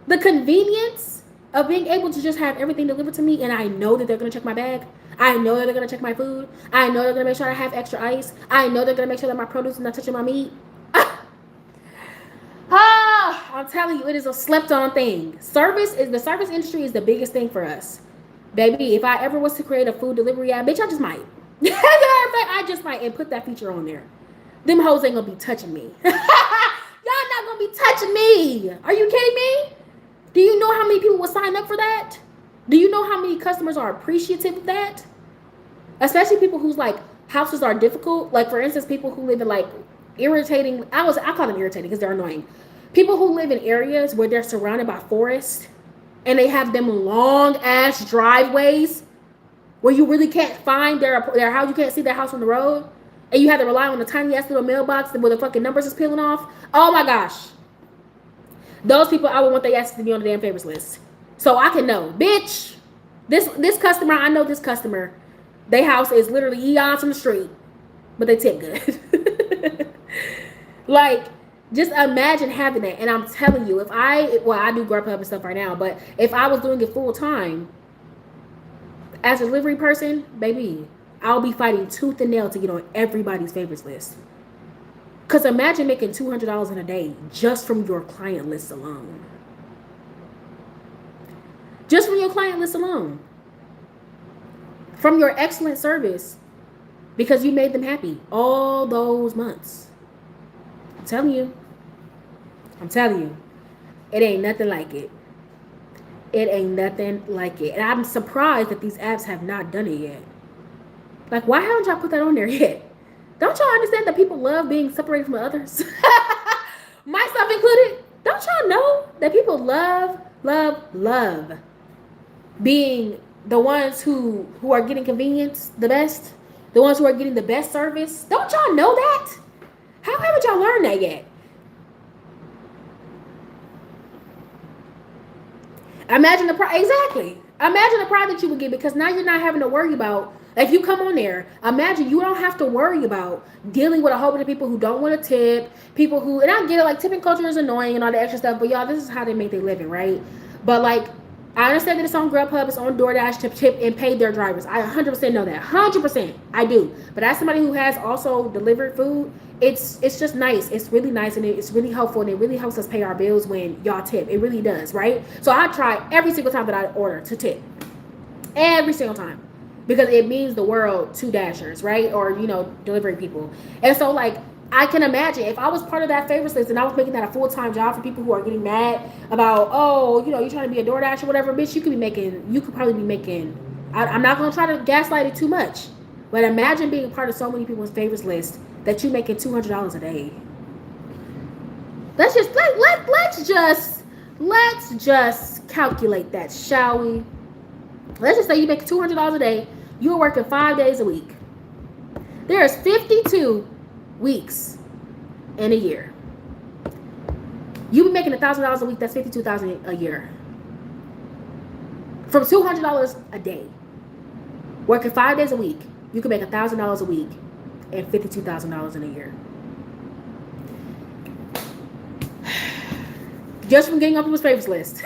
The convenience of being able to just have everything delivered to me, and I know that they're going to check my bag. I know that they're gonna check my food. I know they're gonna make sure I have extra ice. I know they're gonna make sure that my produce is not touching my meat. I'm telling you, it is a slept-on thing. The service industry is the biggest thing for us, baby. If I ever was to create a food delivery app, bitch, I just might. I just might and put that feature on there. Them hoes ain't gonna be touching me. Y'all not gonna be touching me. Are you kidding me? Do you know how many people will sign up for that? Do you know how many customers are appreciative of that? Especially people whose like houses are difficult. Like for instance, people who live in like irritating. I call them irritating because they're annoying. People who live in areas where they're surrounded by forest and they have them long ass driveways where you really can't find their house. You can't see their house from the road, and you have to rely on the tiny ass little mailbox where the fucking numbers is peeling off. Oh my gosh, those people, I would want their asses to be on the damn favorites list, so I can know, bitch. This customer, I know this customer. Their house is literally eons from the street, but they tip good. Like, just imagine having that. And I'm telling you, I do Grubhub and stuff right now, but if I was doing it full time as a delivery person, baby, I'll be fighting tooth and nail to get on everybody's favorites list. Because imagine making $200 in a day just from your client list alone. Just from your client list alone. From your excellent service, because you made them happy all those months. I'm telling you, it ain't nothing like it. It ain't nothing like it. And I'm surprised that these apps have not done it yet. Like, why haven't y'all put that on there yet? Don't y'all understand that people love being separated from others? Myself included. Don't y'all know that people love being the ones who are getting convenience the best? The ones who are getting the best service? Don't y'all know that? How haven't y'all learned that yet? Imagine the pride. Exactly. Imagine the pride that you would get, because now you're not having to worry about, like, you come on there. Imagine you don't have to worry about dealing with a whole bunch of people who don't want to tip, people who, and I get it, like, tipping culture is annoying and all the extra stuff, but y'all, this is how they make their living, right? But like, I understand that it's on Grubhub, it's on DoorDash to tip and pay their drivers. I 100% know that. 100%. I do. But as somebody who has also delivered food, it's just nice. It's really nice, and it's really helpful, and it really helps us pay our bills when y'all tip. It really does, right? So I try every single time that I order to tip. Every single time. Because it means the world to Dashers, right? Or, delivery people. And so, like, I can imagine if I was part of that favorites list and I was making that a full-time job for people who are getting mad about, you're trying to be a DoorDash or whatever, bitch, you could probably be making, I'm not going to try to gaslight it too much, but imagine being part of so many people's favorites list that you're making $200 a day. Let's just calculate that, shall we? Let's just say you make $200 a day. You're working 5 days a week. There's 52 weeks in a year. You be making $1,000 a week. That's $52,000 a year. From $200 a day, working 5 days a week, you can make $1,000 a week and $52,000 in a year. Just from getting on people's favorites list,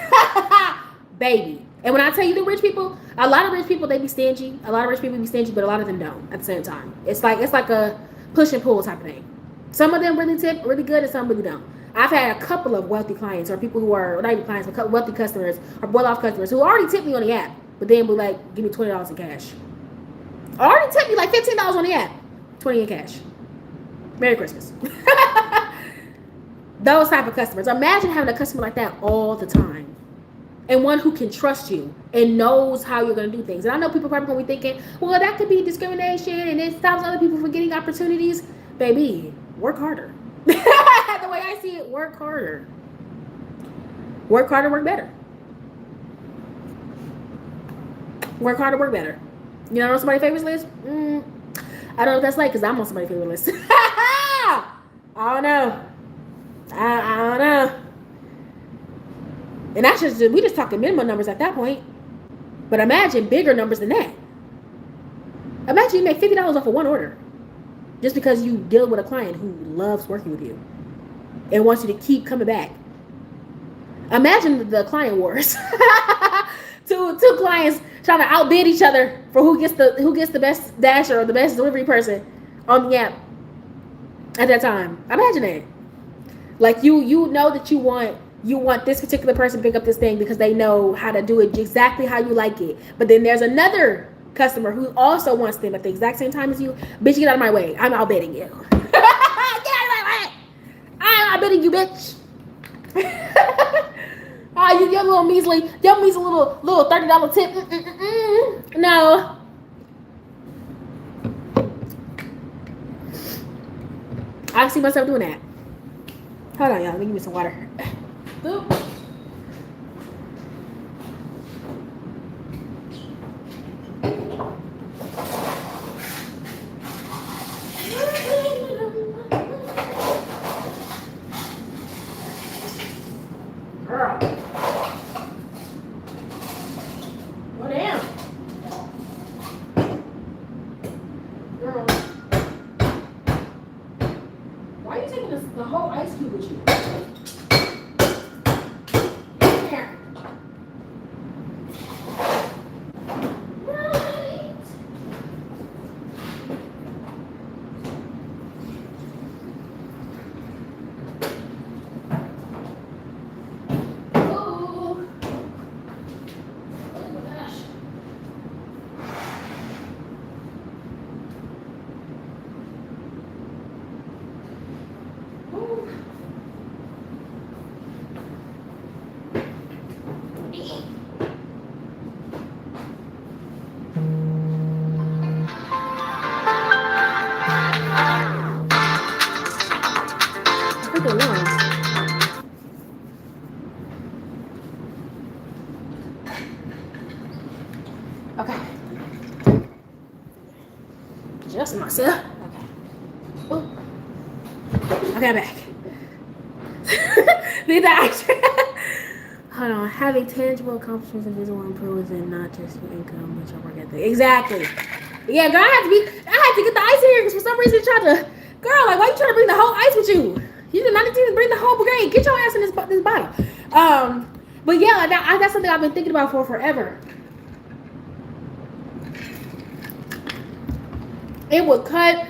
baby. And when I tell you the rich people, a lot of rich people, they be stingy. A lot of rich people be stingy, but a lot of them don't at the same time. It's like a push and pull type of thing. Some of them really tip really good and some really don't. I've had a couple of wealthy clients, or people who are not even clients, but wealthy customers or well-off customers who already tipped me on the app, but then be like, give me $20 in cash. Already tipped me like $15 on the app, $20 in cash. Merry Christmas. Those type of customers. Imagine having a customer like that all the time. And one who can trust you and knows how you're going to do things. And I know people probably going to be thinking, well, that could be discrimination and it stops other people from getting opportunities. Baby, work harder. The way I see it, work harder. Work harder, work better. Work harder, work better. You know somebody's favorites list? I don't know what that's like because I'm on somebody's favorite list. I don't know. I don't know. And we just talking minimum numbers at that point. But imagine bigger numbers than that. Imagine you make $50 off of one order. Just because you deal with a client who loves working with you. And wants you to keep coming back. Imagine the client wars. two clients trying to outbid each other for who gets the best dasher or the best delivery person on the app at that time. Imagine that. Like you know that you want this particular person to pick up this thing because they know how to do it exactly how you like it. But then there's another customer who also wants them at the exact same time as you. Bitch, get out of my way. I'm outbidding you. Get out of my way. I'm outbidding you, bitch. Your little measly little $30 tip. No. I see myself doing that. Hold on, y'all. Let me give me some water. Boop. Girl. Go down. Girl. Why are you taking the whole ice cube with you? There. Right. Oh. Oh my gosh. Ooh. Freaking lungs. Okay. Just myself. Okay. Ooh. Okay, I'm back. Need that. Hold on. Having tangible accomplishments and visible improvements and not just your income, but your work ethic. Exactly. Yeah, girl, I had to get the ice here because for some reason you tried to. Girl, like, why you trying to bring the whole ice with you? You did not need to bring the whole brigade. Get your ass in this bottle. But yeah, that's something I've been thinking about for forever. It would cut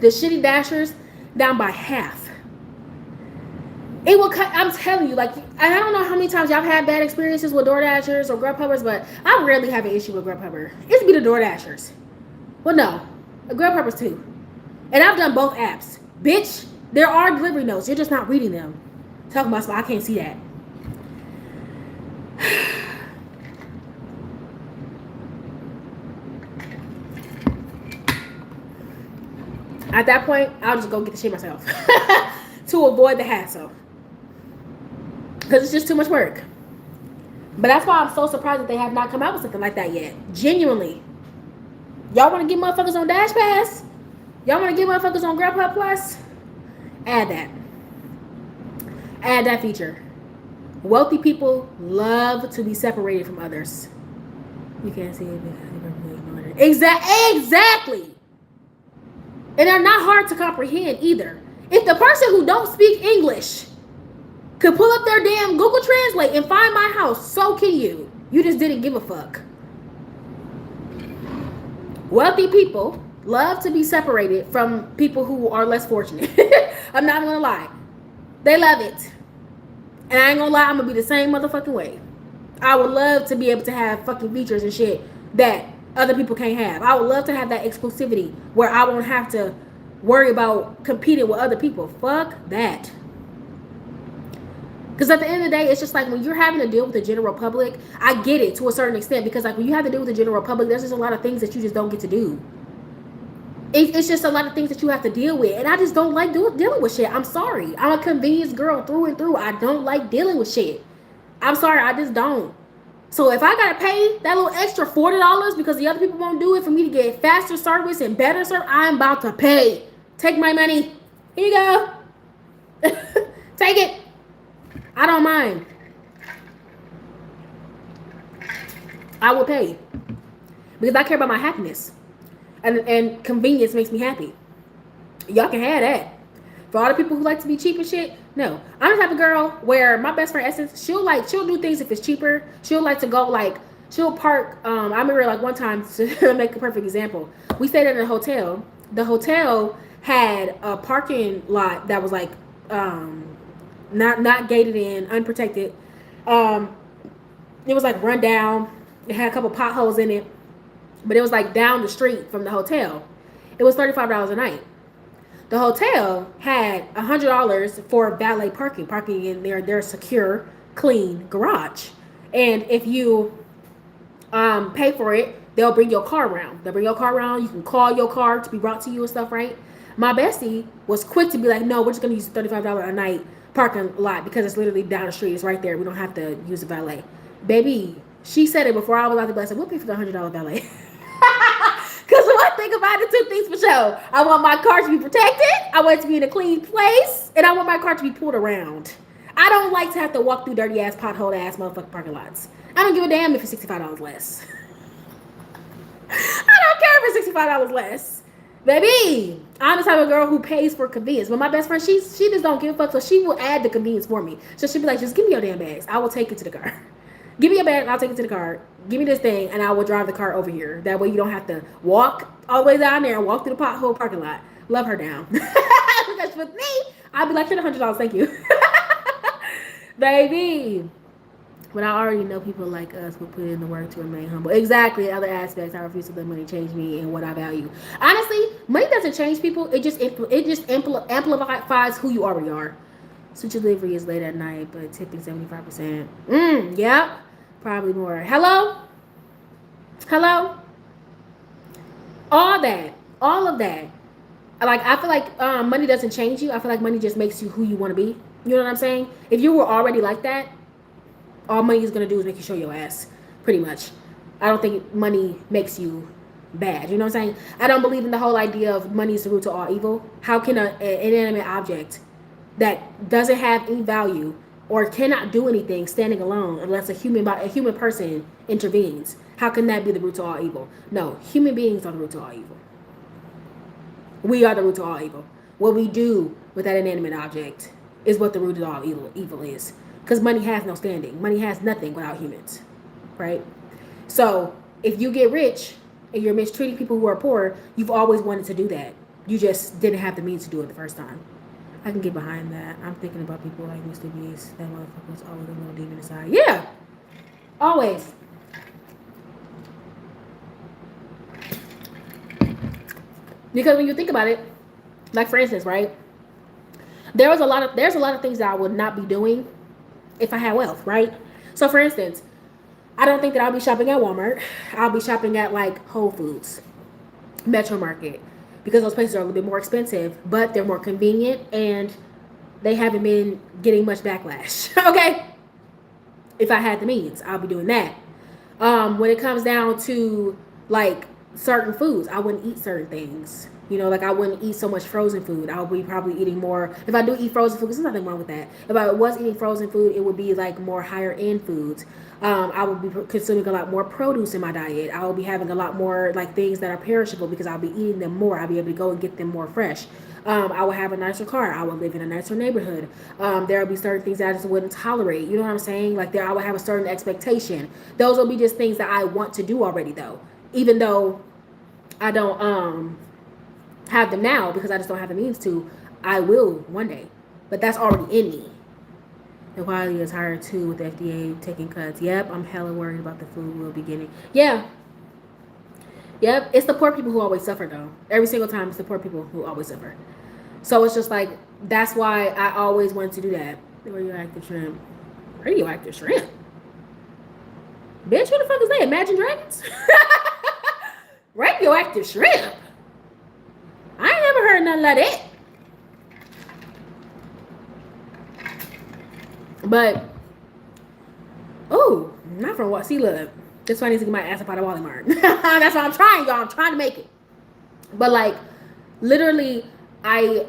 the shitty dashers down by half. It will cut. I'm telling you, like, I don't know how many times y'all had bad experiences with DoorDashers or Grubhubbers, but I rarely have an issue with Grubhubber. It's be the DoorDashers. Well, no, Grubhubbers too. And I've done both apps. Bitch, there are delivery notes. You're just not reading them. Talking about I can't see that. At that point, I'll just go get the shit myself to avoid the hassle. Because it's just too much work. But that's why I'm so surprised that they have not come out with something like that yet. Genuinely. Y'all want to get motherfuckers on Dash Pass? Y'all want to get motherfuckers on Grubhub Plus? Add that. Add that feature. Wealthy people love to be separated from others. You can't see it. Exactly. And they're not hard to comprehend either. If the person who don't speak English could pull up their damn Google Translate and find my house, so can you. You just didn't give a fuck. Wealthy people love to be separated from people who are less fortunate. I'm not gonna lie. They love it. And I ain't gonna lie, I'm gonna be the same motherfucking way. I would love to be able to have fucking features and shit that other people can't have. I would love to have that exclusivity where I won't have to worry about competing with other people. Fuck that. Because at the end of the day, it's just like when you're having to deal with the general public, I get it to a certain extent. Because like when you have to deal with the general public, there's just a lot of things that you just don't get to do. It's just a lot of things that you have to deal with. And I just don't like dealing with shit. I'm sorry. I'm a convenience girl through and through. I don't like dealing with shit. I'm sorry. I just don't. So if I got to pay that little extra $40 because the other people won't do it for me to get faster service and better service, I'm about to pay. Take my money. Here you go. Take it. I don't mind. I will pay. Because I care about my happiness. And convenience makes me happy. Y'all can have that. For all the people who like to be cheap and shit, No, I'm the type of girl where my best friend Essence, she'll do things if it's cheaper. She'll like to go like she'll park. I remember like one time to make a perfect example. We stayed at a hotel. The hotel had a parking lot that was like not gated in, unprotected. Um, it was like run down. It had a couple potholes in it, but it was like down the street from the hotel. It was $35 a night. The hotel had $100 for valet parking in their secure, clean garage. And if you pay for it, they'll bring your car around. They'll bring your car around. You can call your car to be brought to you and stuff, right? My bestie was quick to be like, no, we're just gonna use $35 a night parking lot because it's literally down the street. It's right there. We don't have to use a valet. Baby, she said it before I was about to be like, we'll pay for the $100 valet. Because one thing about it, two things for sure. I want my car to be protected. I want it to be in a clean place. And I want my car to be pulled around. I don't like to have to walk through dirty ass, pothole ass motherfucking parking lots. I don't give a damn if it's $65 less. I don't care if it's $65 less. Baby, I'm the type of girl who pays for convenience. But my best friend, she just don't give a fuck. So she will add the convenience for me. So she'll be like, just give me your damn bags. I will take it to the car. Give me your bag, I'll take it to the car. Give me this thing, and I will drive the car over here. That way you don't have to walk all the way down there and walk through the pothole parking lot. Love her down. Because with me, I'll be like, here's $100, thank you. Baby. But I already know people like us will put in the work to remain humble. Exactly. Other aspects, I refuse to let money change me and what I value. Honestly, money doesn't change people. It just amplifies who you already are. Switch delivery is late at night, but tipping 75%. Yeah. Probably more. Hello? All of that. Like, I feel like money doesn't change you. I feel like money just makes you who you want to be. You know what I'm saying? If you were already like that, all money is going to do is make you show your ass, pretty much. I don't think money makes you bad. You know what I'm saying? I don't believe in the whole idea of money is the root to all evil. How can an inanimate object that doesn't have any value or cannot do anything standing alone unless a human person intervenes, how can that be the root to all evil? No, human beings are the root to all evil. We are the root to all evil. What we do with that inanimate object is what the root of all evil is. Because money has no standing. Money has nothing without humans, right? So if you get rich and you're mistreating people who are poor, you've always wanted to do that. You just didn't have the means to do it the first time. I can get behind that. I'm thinking about people like Mr. Beast. That motherfucker was always a little demon inside. Yeah, always. Because when you think about it, like for instance, right? There's a lot of things that I would not be doing if I had wealth, right? So for instance, I don't think that I'll be shopping at Walmart. I'll be shopping at like Whole Foods, Metro Market, because those places are a little bit more expensive, but they're more convenient and they haven't been getting much backlash. Okay? If I had the means, I'll be doing that. When it comes down to like certain foods, I wouldn't eat certain things. You know, like I wouldn't eat so much frozen food. I'll be probably eating more. If I do eat frozen food, there's nothing wrong with that. If I was eating frozen food, it would be like more higher end foods. I would be consuming a lot more produce in my diet. I will be having a lot more like things that are perishable because I'll be eating them more. I'll be able to go and get them more fresh. I will have a nicer car. I will live in a nicer neighborhood. There will be certain things that I just wouldn't tolerate. You know what I'm saying? Like I would have a certain expectation. Those will be just things that I want to do already though. Even though I don't have them now because I just don't have the means to. I will one day. But that's already in me. The quality is higher too with the FDA taking cuts. Yep, I'm hella worried about the food we'll be getting. Yeah. Yep, it's the poor people who always suffer though. Every single time it's the poor people who always suffer. So it's just like, that's why I always wanted to do that. Radioactive shrimp. Radioactive shrimp? Bitch, who the fuck is that? Imagine Dragons? Radioactive shrimp? I ain't never heard nothing like that. But, oh, not from what? See, look, that's why I need to get my ass up out of Walmart. That's what I'm trying, y'all. I'm trying to make it. But like, literally, I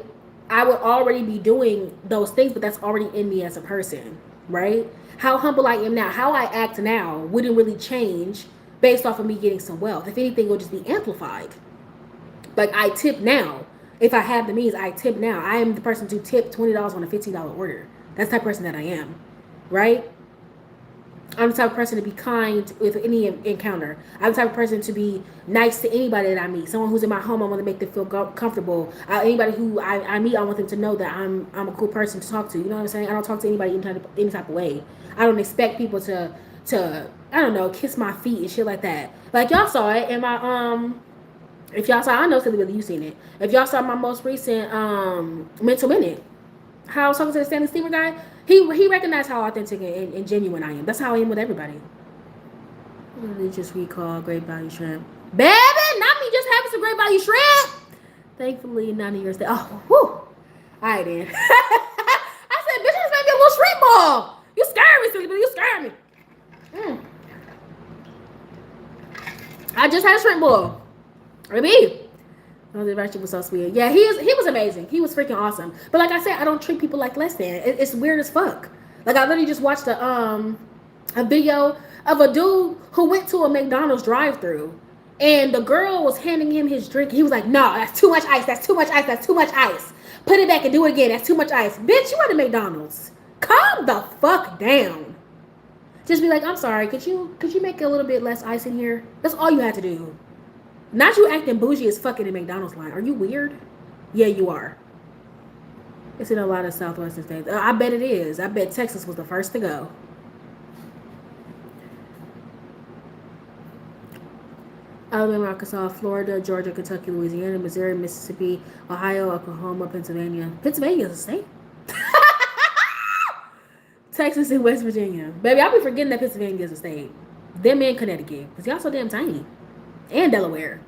would already be doing those things, but that's already in me as a person, right? How humble I am now, how I act now wouldn't really change based off of me getting some wealth. If anything, it would just be amplified. Like I tip now, If I have the means, I tip now. I am the person to tip $20 on a $15 order. That's the type of person that I am, right? I'm the type of person to be kind with any encounter. I'm the type of person to be nice to anybody that I meet. Someone who's in my home, I want to make them feel comfortable. Anybody who I meet, I want them to know that I'm a cool person to talk to. You know what I'm saying? I don't talk to anybody any type of way. I don't expect people to I don't know, kiss my feet and shit like that. Like y'all saw it in my if y'all saw, I know Silly Billy, you seen it. If y'all saw my most recent mental minute, how I was talking to the Stanley Steamer guy, he recognized how authentic and genuine I am. That's how I am with everybody. Literally just recall Great Value Shrimp. Baby, not me just having some Great Value Shrimp. Thankfully, none of yours. Oh, whew. All right, then. I said, bitch, I just made me a little shrimp ball. You scared me, Silly Billy. You scared me. I just had a shrimp ball. Maybe. Oh, the Ratchet was so sweet. Yeah, he was amazing. He was freaking awesome. But like I said, I don't treat people like less than. It's weird as fuck. Like I literally just watched a video of a dude who went to a McDonald's drive-thru, and the girl was handing him his drink. He was like, "No, that's too much ice. That's too much ice. That's too much ice. Put it back and do it again. That's too much ice." Bitch, you at a McDonald's. Calm the fuck down. Just be like, "I'm sorry. Could you make a little bit less ice in here?" That's all you had to do. Not you acting bougie as fucking in McDonald's line. Are you weird? Yeah, you are. It's in a lot of southwestern states. I bet it is. I bet Texas was the first to go. Alabama, Arkansas, Florida, Georgia, Kentucky, Louisiana, Missouri, Mississippi, Ohio, Oklahoma, Pennsylvania. Pennsylvania is a state? Texas and West Virginia. Baby, I'll be forgetting that Pennsylvania is a state. Them and Connecticut. Because y'all so damn tiny. And Delaware.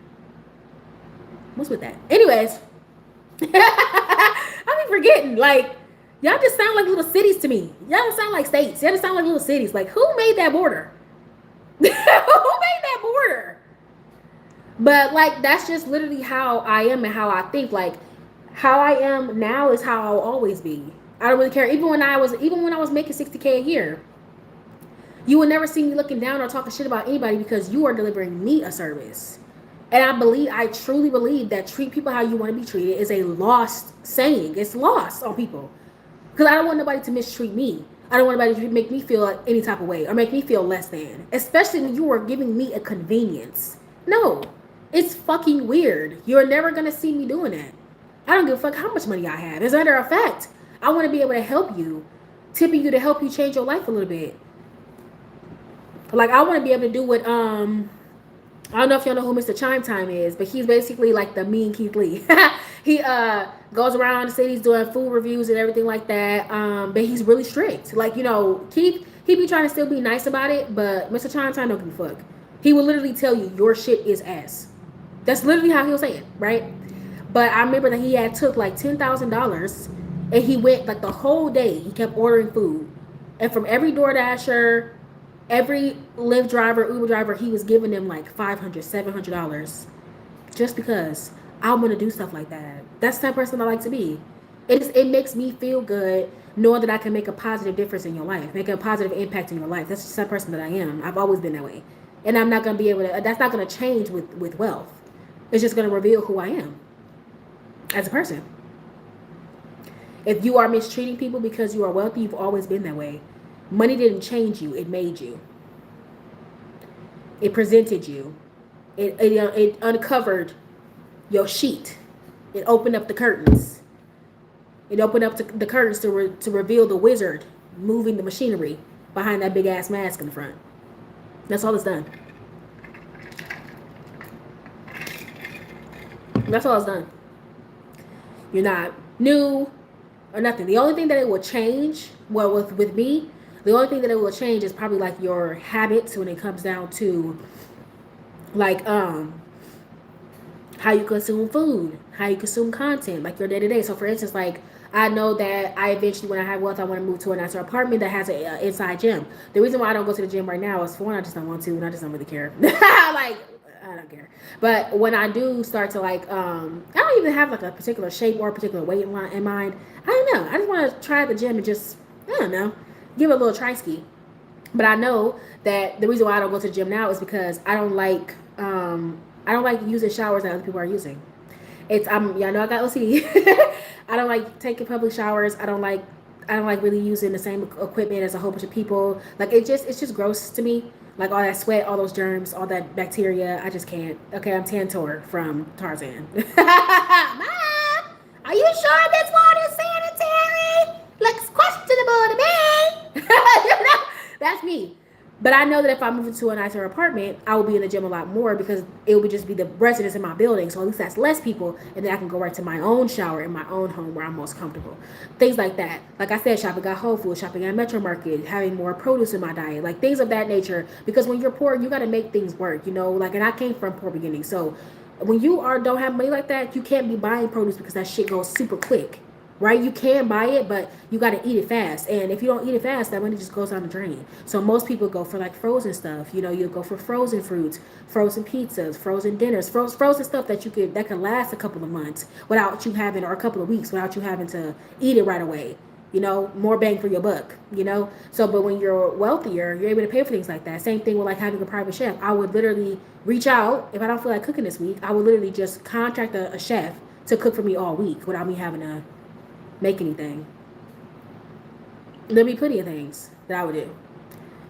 What's with that? Anyways. I be forgetting. Like, y'all just sound like little cities to me. Y'all don't sound like states. Y'all just sound like little cities. Like, who made that border? Who made that border? But, like, that's just literally how I am and how I think. Like, how I am now is how I'll always be. I don't really care. Even when I was making $60K a year, you would never see me looking down or talking shit about anybody because you are delivering me a service. And I truly believe that treat people how you want to be treated is a lost saying. It's lost on people. Because I don't want nobody to mistreat me. I don't want anybody to make me feel like any type of way or make me feel less than. Especially when you are giving me a convenience. No. It's fucking weird. You're never going to see me doing that. I don't give a fuck how much money I have. As a matter of fact, I want to be able to help you. Tipping you to help you change your life a little bit. Like, I want to be able to do what, I don't know if y'all know who Mr. Chime Time is, but he's basically like the me and Keith Lee. He goes around the cities doing food reviews and everything like that. But he's really strict. Like, you know, Keith, he be trying to still be nice about it, but Mr. Chime Time don't give a fuck. He will literally tell you your shit is ass. That's literally how he'll say it, right? But I remember that he had took like $10,000 and he went like the whole day. He kept ordering food. And from every DoorDasher, every Lyft driver, Uber driver, he was giving them like $500, $700 just because I want to do stuff like that. That's the type of person I like to be. It makes me feel good knowing that I can make a positive difference in your life, make a positive impact in your life. That's just the type of person that I am. I've always been that way. And I'm not going to be able to, that's not going to change with wealth. It's just going to reveal who I am as a person. If you are mistreating people because you are wealthy, you've always been that way. Money didn't change you. It made you. It presented you. It uncovered your sheet. It opened up the curtains. It opened up the curtains to reveal the wizard moving the machinery behind that big ass mask in the front. That's all it's done. That's all it's done. You're not new or nothing. The only thing that it will change, well, with me, the only thing that it will change is probably like your habits when it comes down to like how you consume food, how you consume content, like your day-to-day. So for instance, like I know that I eventually, when I have wealth, I want to move to a nicer apartment that has an inside gym. The reason why I don't go to the gym right now is, for one, I just don't want to, and I just don't really care. Like, I don't care. But when I do start to like, I don't even have like a particular shape or a particular weight in mind. I don't know. I just want to try the gym and just, I don't know, give it a little try ski. But I know that the reason why I don't go to the gym now is because I don't like using showers that other people are using. y'all know I got OCD. I don't like taking public showers. I don't like really using the same equipment as a whole bunch of people. Like it's just gross to me. Like all that sweat, all those germs, all that bacteria. I just can't. Okay, I'm Tantor from Tarzan. Mom, are you sure this water's sanitary? Looks questionable to me. You know, that's me. But I know that if I move into a nicer apartment, I will be in the gym a lot more because it would just be the residents in my building. So at least that's less people, and then I can go right to my own shower in my own home where I'm most comfortable. Things like that. Like I said, shopping at Whole Foods, shopping at Metro Market, having more produce in my diet, like things of that nature. Because when you're poor, you got to make things work, you know. Like, and I came from poor beginnings, so when you don't have money like that, you can't be buying produce because that shit goes super quick, right? You can buy it, but you got to eat it fast. And if you don't eat it fast, that money just goes down the drain. So most people go for like frozen stuff. You know, you go for frozen fruits, frozen pizzas, frozen dinners, frozen stuff that can last a couple of months without you having, or a couple of weeks without you having to eat it right away. You know, more bang for your buck, you know? So, but when you're wealthier, you're able to pay for things like that. Same thing with like having a private chef. I would literally reach out, if I don't feel like cooking this week, I would literally just contract a chef to cook for me all week without me having to make anything. There'll be plenty of things that I would do.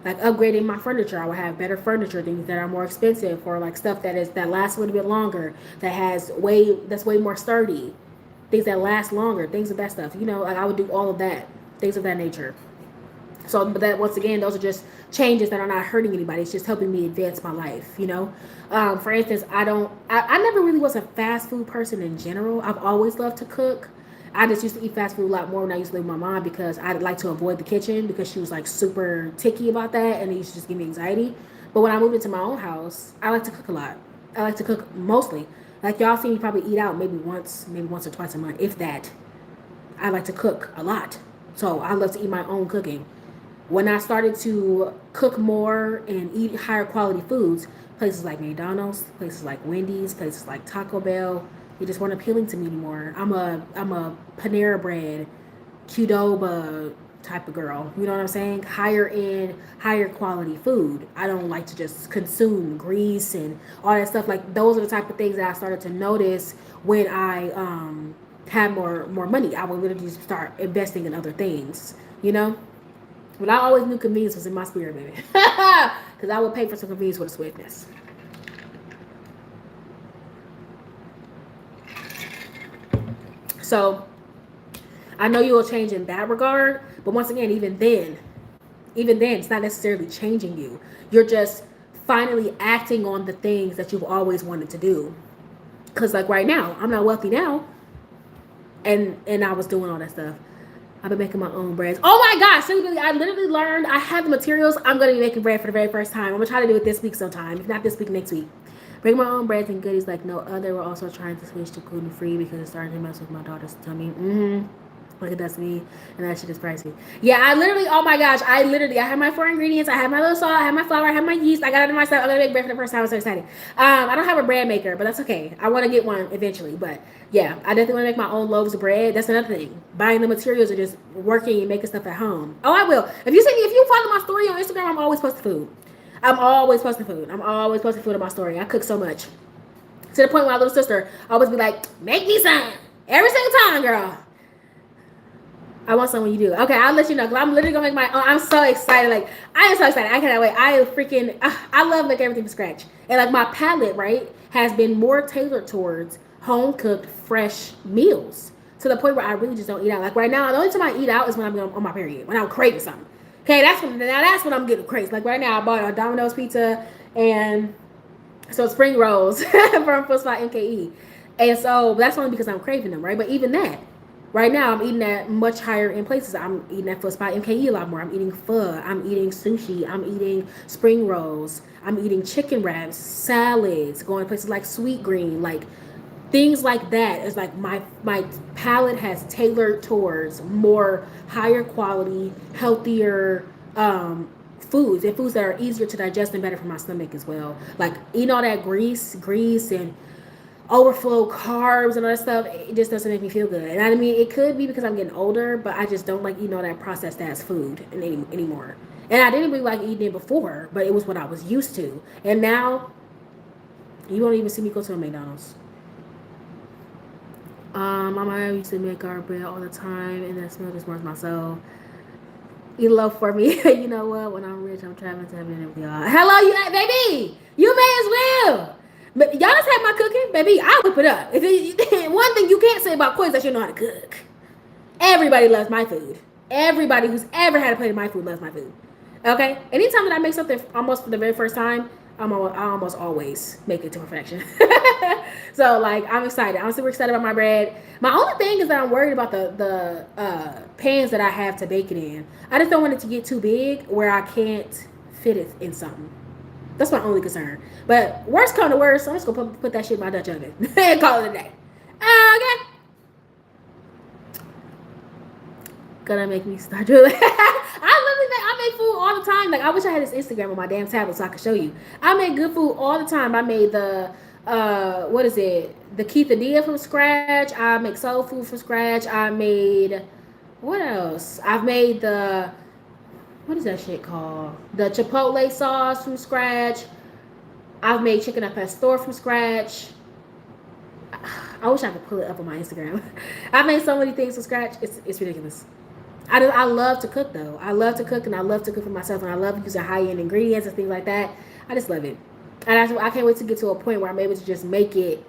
Like upgrading my furniture. I would have better furniture, things that are more expensive, or like stuff that lasts a little bit longer, that's way more sturdy. Things that last longer, things of that stuff. You know, like I would do all of that. Things of that nature. So, but that once again, those are just changes that are not hurting anybody. It's just helping me advance my life, you know? For instance, I never really was a fast food person in general. I've always loved to cook. I just used to eat fast food a lot more when I used to live with my mom because I'd like to avoid the kitchen because she was like super ticky about that and it used to just give me anxiety. But when I moved into my own house, I like to cook a lot. I like to cook mostly. Like y'all see me probably eat out maybe once or twice a month, if that. I like to cook a lot. So I love to eat my own cooking. When I started to cook more and eat higher quality foods, places like McDonald's, places like Wendy's, places like Taco Bell, they just weren't appealing to me anymore. I'm a Panera Bread, Qdoba type of girl. You know what I'm saying? Higher end, higher quality food. I don't like to just consume grease and all that stuff. Like those are the type of things that I started to notice when I had more money. I would literally just start investing in other things, you know? But I always knew convenience was in my spirit, baby. Because I would pay for some convenience with a swiftness. So I know you will change in that regard, but once again, even then, it's not necessarily changing you. You're just finally acting on the things that you've always wanted to do. Because like right now, I'm not wealthy now, and I was doing all that stuff. I've been making my own breads. Oh my gosh, I literally learned. I have the materials. I'm going to be making bread for the very first time. I'm going to try to do it this week sometime. If not this week, next week. Bring my own breads and goodies like no other. We're also trying to switch to gluten-free because it's starting to mess with my daughter's tummy. Like it does to me, and that shit is pricey. Yeah, oh my gosh, I have my 4 ingredients. I have my little salt, I have my flour, I have my yeast. I got it in my stuff. I'm gonna make bread for the first time. I'm so excited. I don't have a bread maker, but that's okay. I want to get one eventually. But yeah, I definitely want to make my own loaves of bread. That's another thing. Buying the materials or just working and making stuff at home. Oh, I will. If you follow my story on Instagram, I'm always posting food. I'm always posting food on my story. I cook so much. To the point where my little sister always be like, make me some. Every single time, girl. I want some when you do. Okay, I'll let you know. Because I'm literally going to make my own. I'm so excited. Like, I am so excited. I cannot wait. I love making everything from scratch. And like my palate, right, has been more tailored towards home-cooked, fresh meals. To the point where I really just don't eat out. Like right now, the only time I eat out is when I'm on my period. When I'm craving something. Okay, that's when I'm getting crazy. Like right now, I bought a Domino's pizza and so spring rolls from Foot Spot MKE. And so that's only because I'm craving them, right? But even that, right now, I'm eating at much higher end places. I'm eating at Foot Spot MKE a lot more. I'm eating pho. I'm eating sushi. I'm eating spring rolls. I'm eating chicken wraps, salads, going to places like Sweet Green, like things like that. Is like my palate has tailored towards more higher quality, healthier foods, and foods that are easier to digest and better for my stomach as well. Like eating all that grease and overflow carbs and all that stuff, it just doesn't make me feel good. And I mean, it could be because I'm getting older, but I just don't like eating all that processed ass food anymore. And I didn't really like eating it before, but it was what I was used to. And now, you won't even see me go to a McDonald's. My mom used to make garlic bread all the time, and that smell just warms my soul. You love for me. You know what? When I'm rich, I'm traveling to heaven with y'all. Hello, you baby. You may as well. But y'all just have my cooking, baby. I'll whip it up. One thing you can't say about Queens that you know how to cook. Everybody loves my food. Everybody who's ever had a plate of my food loves my food. Okay? Anytime that I make something almost for the very first time, I almost always make it to perfection. So, like, I'm excited. I'm super excited about my bread. My only thing is that I'm worried about the pans that I have to bake it in. I just don't want it to get too big where I can't fit it in something. That's my only concern. But worst come to worst, I'm just going to put that shit in my Dutch oven and call it a day. Okay? Gonna make me start drooling. I make food all the time. Like, I wish I had this Instagram on my damn tablet so I could show you. I make good food all the time. I made the what is it? The quesadilla from scratch. I make soul food from scratch. I made what else? I've made the what is that shit called? The chipotle sauce from scratch. I've made chicken al pastor from scratch. I wish I could pull it up on my Instagram. I've made so many things from scratch. It's ridiculous. I love to cook though. I love to cook and I love to cook for myself and I love using high end ingredients and things like that. I just love it. And I can't wait to get to a point where I'm able to just make it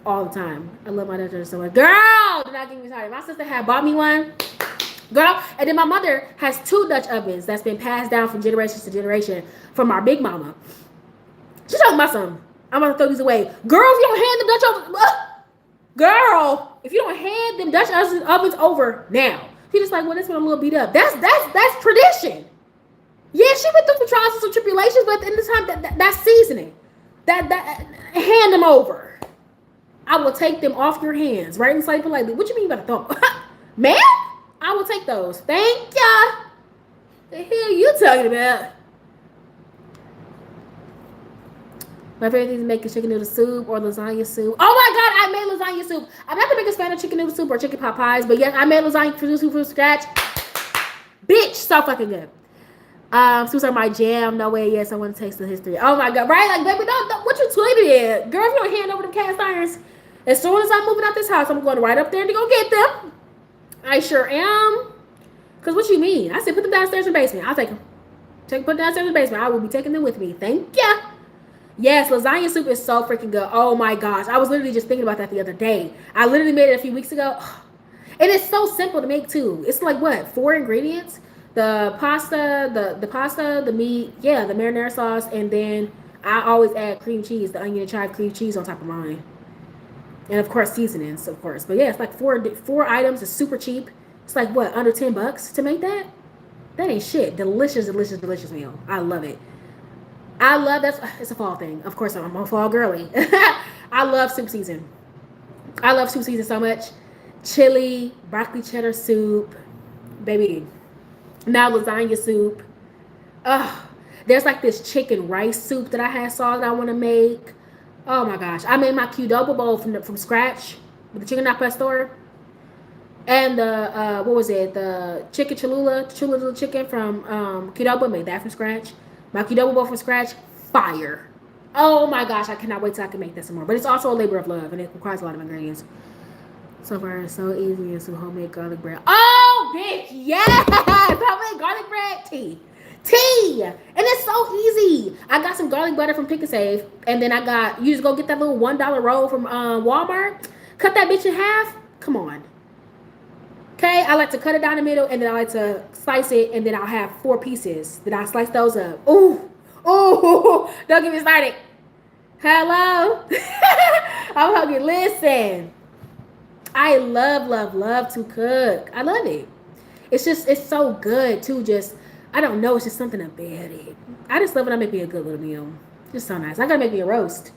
all the time. I love my Dutch so much. Girl, do not get me started. My sister had bought me one. Girl, and then my mother has 2 Dutch ovens that's been passed down from generation to generation from our big mama. She told my son, I'm gonna throw these away. Girl, if you don't hand the Dutch ovens, girl, if you don't hand them Dutch ovens over now. He just like, well, this one a little beat up. That's tradition. Yeah, she went through some trials and some tribulations, but at the end of the time, that's seasoning. That hand them over. I will take them off your hands, right? And say politely, what you mean by the thumb? Man, I will take those. Thank ya. The hell you talking about? My favorite thing is making chicken noodle soup or lasagna soup. Oh my god, I made lasagna soup. I'm not the biggest fan of chicken noodle soup or chicken pot pies, but yes, I made lasagna soup from scratch. Bitch, so fucking good. Soups are my jam. No way, yes, I want to taste the history. Oh my god, right? Like, baby, don't what you tweeted at? Girl, if you don't hand over them cast irons, as soon as I'm moving out this house, I'm going right up there to go get them. I sure am. Cause what you mean? I said put them downstairs in the basement. I'll take them. Put them downstairs in the basement. I will be taking them with me. Thank ya. Yes, lasagna soup is so freaking good. Oh my gosh. I was literally just thinking about that the other day. I literally made it a few weeks ago. And it's so simple to make too. It's like what? 4 ingredients? The pasta, the meat, yeah, the marinara sauce, and then I always add cream cheese, the onion and chive cream cheese on top of mine. And of course seasonings, of course. But yeah, it's like four items. It's super cheap. It's like what, under $10 to make that? That ain't shit. Delicious, delicious, delicious meal. I love it. It's a fall thing. Of course, I'm a fall girly. I love soup season. I love soup season so much. Chili, broccoli cheddar soup, baby. Now lasagna soup. There's like this chicken rice soup that I saw that I want to make. Oh my gosh. I made my Qdoba bowl from scratch with the chicken al pastor. And the, what was it? The chicken Cholula chicken from Qdoba. Made that from scratch. My Qdoba bowl from scratch, fire. Oh my gosh, I cannot wait till I can make that some more. But it's also a labor of love, and it requires a lot of ingredients. So far, it's so easy. It's some homemade garlic bread. Oh, bitch, yes! Homemade garlic bread, tea. And it's so easy. I got some garlic butter from Pick and Save, and then you just go get that little $1 roll from Walmart. Cut that bitch in half. Come on. Okay, I like to cut it down the middle, and then I like to slice it, and then I'll have 4 pieces. Then I'll slice those up. Ooh, don't get me started. Hello? I'm hungry. Listen, I love to cook. I love it. It's so good, too. I don't know, it's just something about it. I just love when I make me a good little meal. Just so nice. I gotta make me a roast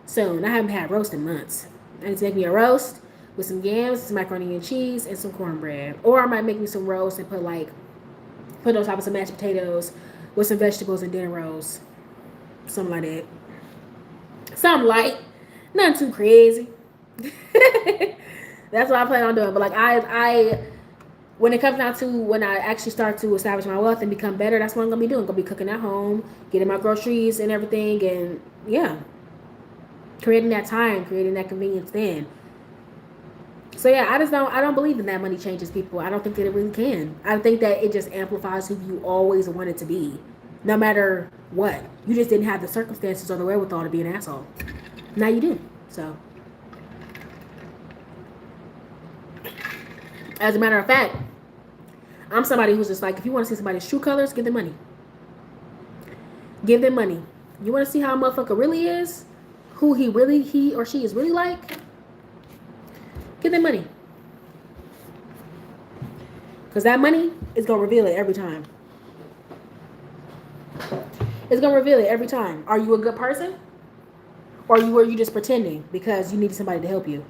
soon. I haven't had roast in months. I need to make me a roast with some yams, some macaroni and cheese, and some cornbread. Or I might make me some roast and put on top of some mashed potatoes with some vegetables and dinner rolls. Something like that. Something light. Nothing too crazy. That's what I plan on doing. But like I when it comes down to when I actually start to establish my wealth and become better, that's what I'm gonna be doing. I'm gonna be cooking at home, getting my groceries and everything, and yeah. Creating that time, creating that convenience then. So yeah, I don't believe in that money changes people. I don't think that it really can. I think that it just amplifies who you always wanted to be, no matter what. You just didn't have the circumstances or the wherewithal to be an asshole. Now you do. So, as a matter of fact, I'm somebody who's just like, if you want to see somebody's true colors, give them money. Give them money. You want to see how a motherfucker really is, who he or she is really like, give them money. Because that money is going to reveal it every time. It's going to reveal it every time. Are you a good person? Or were you just pretending because you needed somebody to help you?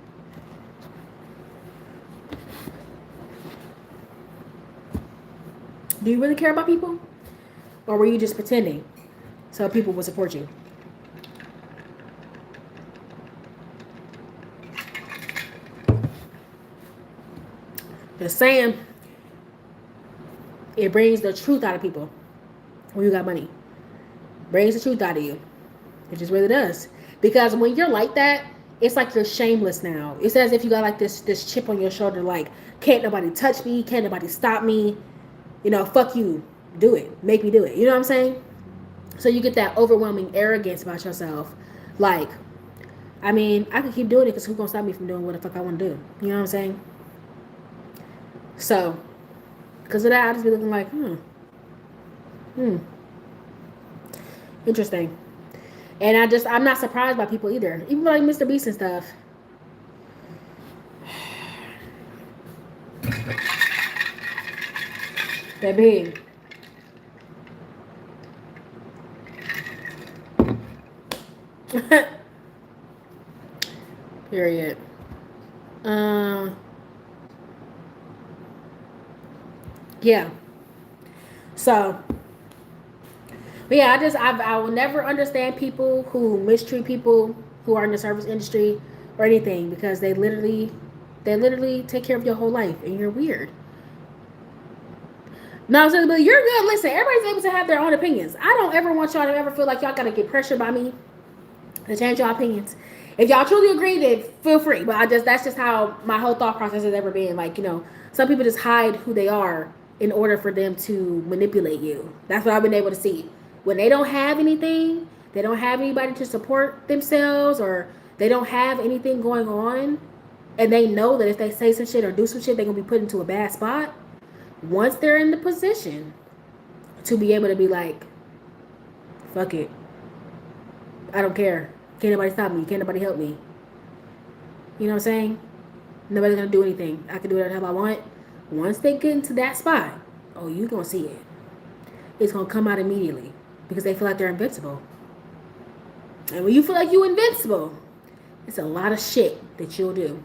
Do you really care about people? Or were you just pretending so people would support you? Just saying, it brings the truth out of people when you got money. Brings the truth out of you. It just really does. Because when you're like that, it's like you're shameless now. It's as if you got like this chip on your shoulder, like, can't nobody touch me, can't nobody stop me. You know, fuck you. Do it. Make me do it. You know what I'm saying? So you get that overwhelming arrogance about yourself. Like, I mean, I can keep doing it because who's going to stop me from doing what the fuck I want to do? You know what I'm saying? So, because of that, I just be looking like, interesting. And I'm not surprised by people either. Even like Mr. Beast and stuff. They're big. Period. Yeah. So, but yeah, I will never understand people who mistreat people who are in the service industry or anything, because they literally take care of your whole life and you're weird. No, so, but you're good. Listen, everybody's able to have their own opinions. I don't ever want y'all to ever feel like y'all gotta get pressured by me to change your opinions. If y'all truly agree, then feel free. But that's just how my whole thought process has ever been. Like, you know, some people just hide who they are in order for them to manipulate you. That's what I've been able to see. When they don't have anything, they don't have anybody to support themselves, or they don't have anything going on, and they know that if they say some shit or do some shit, they're going to be put into a bad spot. Once they're in the position to be able to be like, fuck it, I don't care. Can't nobody stop me. Can't nobody help me. You know what I'm saying? Nobody's going to do anything. I can do whatever I want. Once they get into that spot, oh, you're going to see it. It's going to come out immediately because they feel like they're invincible. And when you feel like you're invincible, it's a lot of shit that you'll do.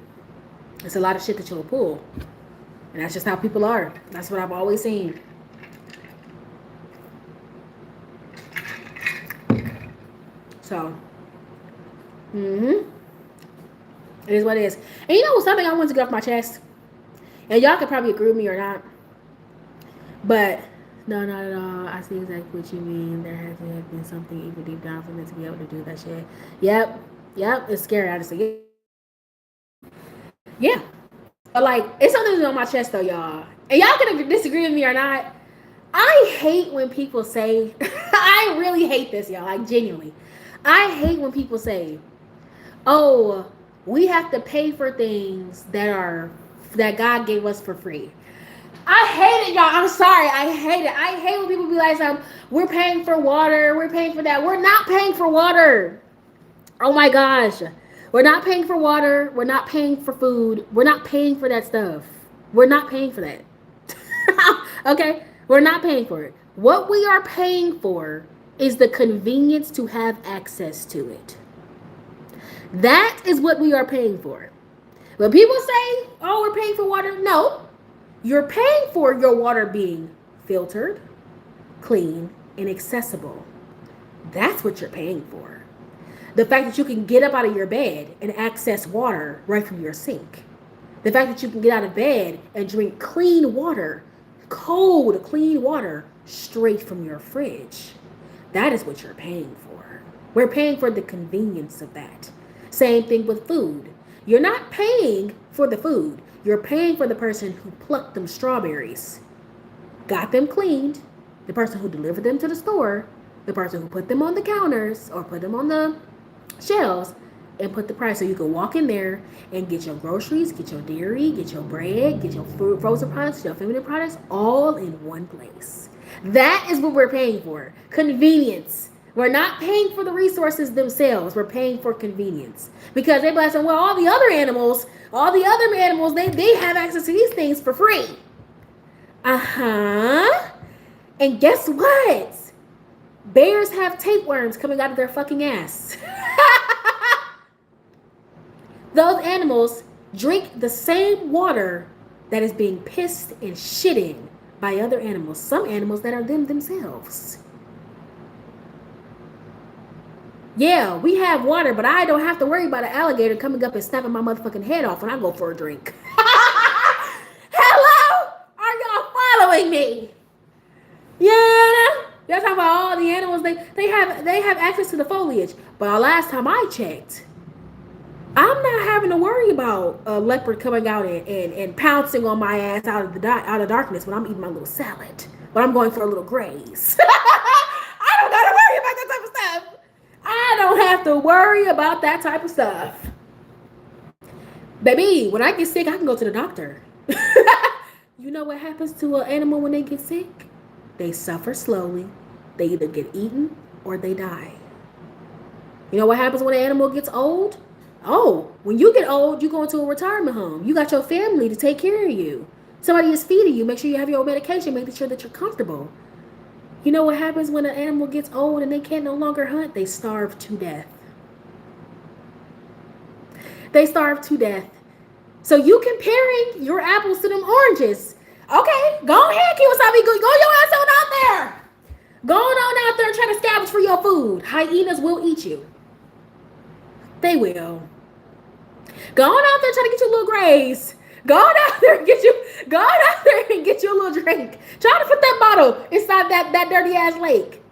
It's a lot of shit that you'll pull. And that's just how people are. That's what I've always seen. So, it is what it is. And you know something I want to get off my chest? And y'all could probably agree with me or not. But, no, not at all. I see exactly what you mean. There has to have been something even deep down for them to be able to do that shit. Yep. It's scary, honestly. Yeah. But, like, it's something that's on my chest, though, y'all. And y'all can disagree with me or not. I hate when people say, I really hate this, y'all. Like, genuinely. I hate when people say, oh, we have to pay for things that God gave us for free. I hate it, y'all. I'm sorry. I hate it. I hate when people be like, we're paying for water. We're paying for that. We're not paying for water. Oh, my gosh. We're not paying for water. We're not paying for food. We're not paying for that stuff. We're not paying for that. Okay? We're not paying for it. What we are paying for is the convenience to have access to it. That is what we are paying for. When people say, oh, we're paying for water, no. You're paying for your water being filtered, clean, and accessible. That's what you're paying for. The fact that you can get up out of your bed and access water right from your sink. The fact that you can get out of bed and drink clean water, cold, clean water, straight from your fridge. That is what you're paying for. We're paying for the convenience of that. Same thing with food. You're not paying for the food. You're paying for the person who plucked them strawberries, got them cleaned, the person who delivered them to the store, the person who put them on the counters or put them on the shelves and put the price so you can walk in there and get your groceries, get your dairy, get your bread, get your food, frozen products, your feminine products, all in one place. That is what we're paying for. Convenience. We're not paying for the resources themselves. We're paying for convenience. Because they be saying, well, all the other animals, they have access to these things for free. Uh-huh. And guess what? Bears have tapeworms coming out of their fucking ass. Those animals drink the same water that is being pissed and shitting by other animals. Some animals that are them themselves. Yeah, we have water, but I don't have to worry about an alligator coming up and snapping my motherfucking head off when I go for a drink. Hello? Are y'all following me? Yeah. You're talking about all the animals. They have access to the foliage. But last time I checked, I'm not having to worry about a leopard coming out and pouncing on my ass out of darkness when I'm eating my little salad. When I'm going for a little graze. I don't gotta worry about that type of stuff. I don't have to worry about that type of stuff. Baby, when I get sick, I can go to the doctor. You know what happens to an animal when they get sick? They suffer slowly. They either get eaten or they die. You know what happens when an animal gets old? Oh, when you get old, you go into a retirement home. You got your family to take care of you. Somebody is feeding you. Make sure you have your medication. Make sure that you're comfortable. You know what happens when an animal gets old and they can no longer hunt? They starve to death. They starve to death. So you comparing your apples to them oranges. Okay, go ahead, Kiwasabi. Go your ass on out there. Go on out there and try to scavenge for your food. Hyenas will eat you. They will. Go on out there and try to get you a little graze. Go on out there and get you a little drink. Try to put that bottle inside that dirty ass lake.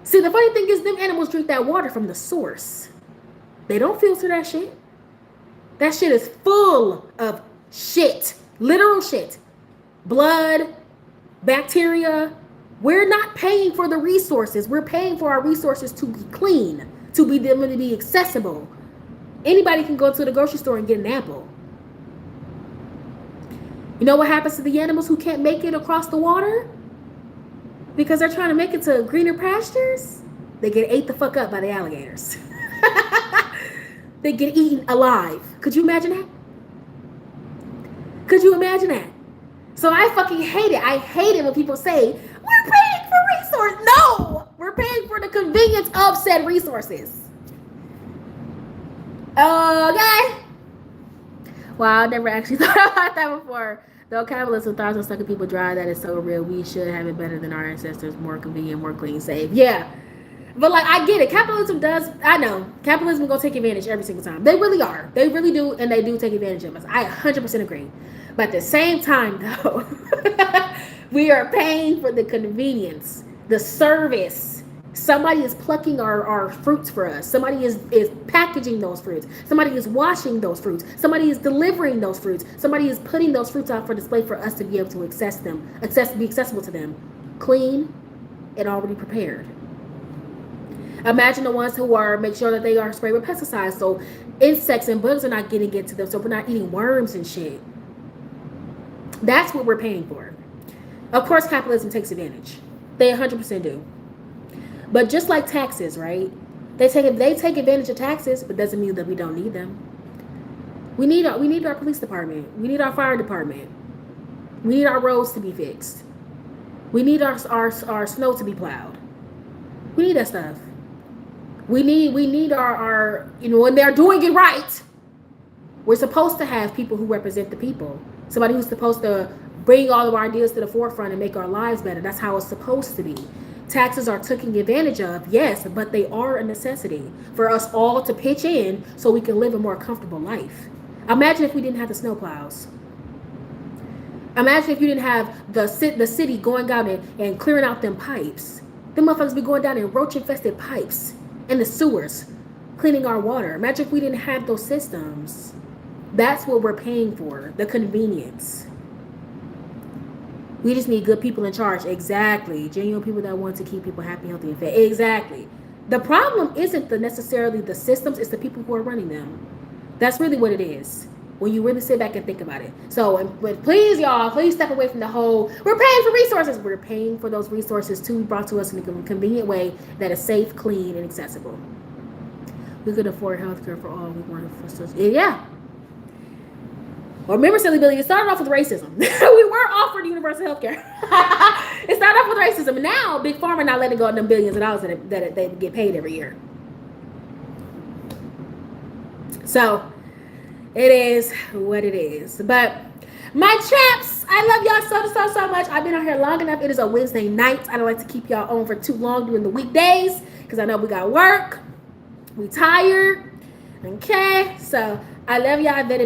See, the funny thing is them animals drink that water from the source. They don't filter that shit. That shit is full of shit. Literal shit. Blood, bacteria. We're not paying for the resources. We're paying for our resources to be clean, to be accessible. Anybody can go to the grocery store and get an apple. You know what happens to the animals who can't make it across the water? Because they're trying to make it to greener pastures? They get ate the fuck up by the alligators. They get eaten alive. Could you imagine that? Could you imagine that? So I fucking hate it. I hate it when people say, we're paying for resources. No! We're paying for the convenience of said resources. Okay? Well, I never actually thought about that before. Though capitalism thrives on sucking people dry, that is so real. We should have it better than our ancestors. More convenient, more clean, safe. Yeah. But like, I get it. Capitalism does, I know. Capitalism is going to take advantage every single time. They really are. They really do, and they do take advantage of us. I 100% agree. But at the same time, though, we are paying for the convenience, the service. Somebody is plucking our fruits for us. Somebody is packaging those fruits. Somebody is washing those fruits. Somebody is delivering those fruits. Somebody is putting those fruits out for display for us to be able to access them, be accessible to them, clean and already prepared. Imagine the ones who make sure that they are sprayed with pesticides so insects and bugs are not getting into them, so we're not eating worms and shit. That's what we're paying for. Of course, capitalism takes advantage. They 100% do. But just like taxes, right? They take advantage of taxes, but doesn't mean that we don't need them. We need our police department. We need our fire department. We need our roads to be fixed. We need our snow to be plowed. We need that stuff. We need our when they're doing it right, we're supposed to have people who represent the people. Somebody who's supposed to bring all of our ideas to the forefront and make our lives better. That's how it's supposed to be. Taxes are taken advantage of, yes, but they are a necessity for us all to pitch in so we can live a more comfortable life. Imagine if we didn't have the snow plows. Imagine if you didn't have the city going out and clearing out them pipes. Them motherfuckers be going down in roach-infested pipes in the sewers, cleaning our water. Imagine if we didn't have those systems. That's what we're paying for, the convenience. We just need good people in charge. Exactly. Genuine people that want to keep people happy, healthy, and fed. Exactly. The problem isn't necessarily the systems, it's the people who are running them. That's really what it is. When you really sit back and think about it. So, but please, y'all, please step away from the whole, we're paying for resources. We're paying for those resources to be brought to us in a convenient way that is safe, clean, and accessible. We could afford healthcare for all. We weren't for such. Yeah. Well, remember, Silly Billy, it started off with racism. We weren't offered universal healthcare. It started off with racism. Now, Big Pharma not letting go of them billions of dollars that they get paid every year. So, it is what it is. But my chaps, I love y'all so much. I've been on here long enough. It is a Wednesday night. I don't like to keep y'all on for too long during the weekdays because I know we got work. We tired. Okay. So I love y'all very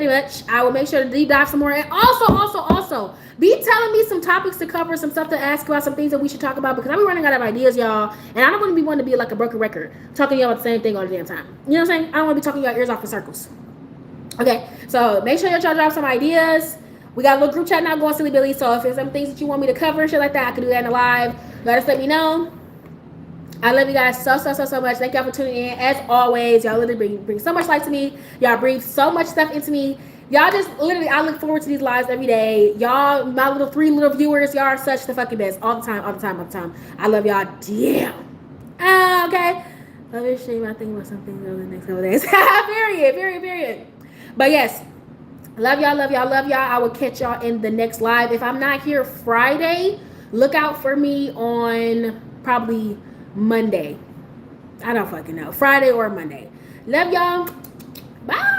much. I will make sure to deep dive some more. And also, be telling me some topics to cover, some stuff to ask about, some things that we should talk about because I'm running out of ideas, y'all. And I don't want to be one to be like a broken record, talking to y'all about the same thing all the damn time. You know what I'm saying? I don't want to be talking y'all ears off in circles. Okay, so make sure y'all drop some ideas. We got a little group chat now going, Silly Billy. So if there's some things that you want me to cover and shit like that, I can do that in the live. Let me know. I love you guys so much. Thank y'all for tuning in. As always, y'all literally bring so much light to me. Y'all breathe so much stuff into me. Y'all just literally, I look forward to these lives every day. Y'all, my little 3 little viewers, y'all are such the fucking best. All the time. I love y'all. Damn. Okay. Love you, shame. I think about something over the next couple days. Period. But yes, love y'all. I will catch y'all in the next live. If I'm not here Friday, look out for me on probably Monday. I don't fucking know. Friday or Monday. Love y'all. Bye.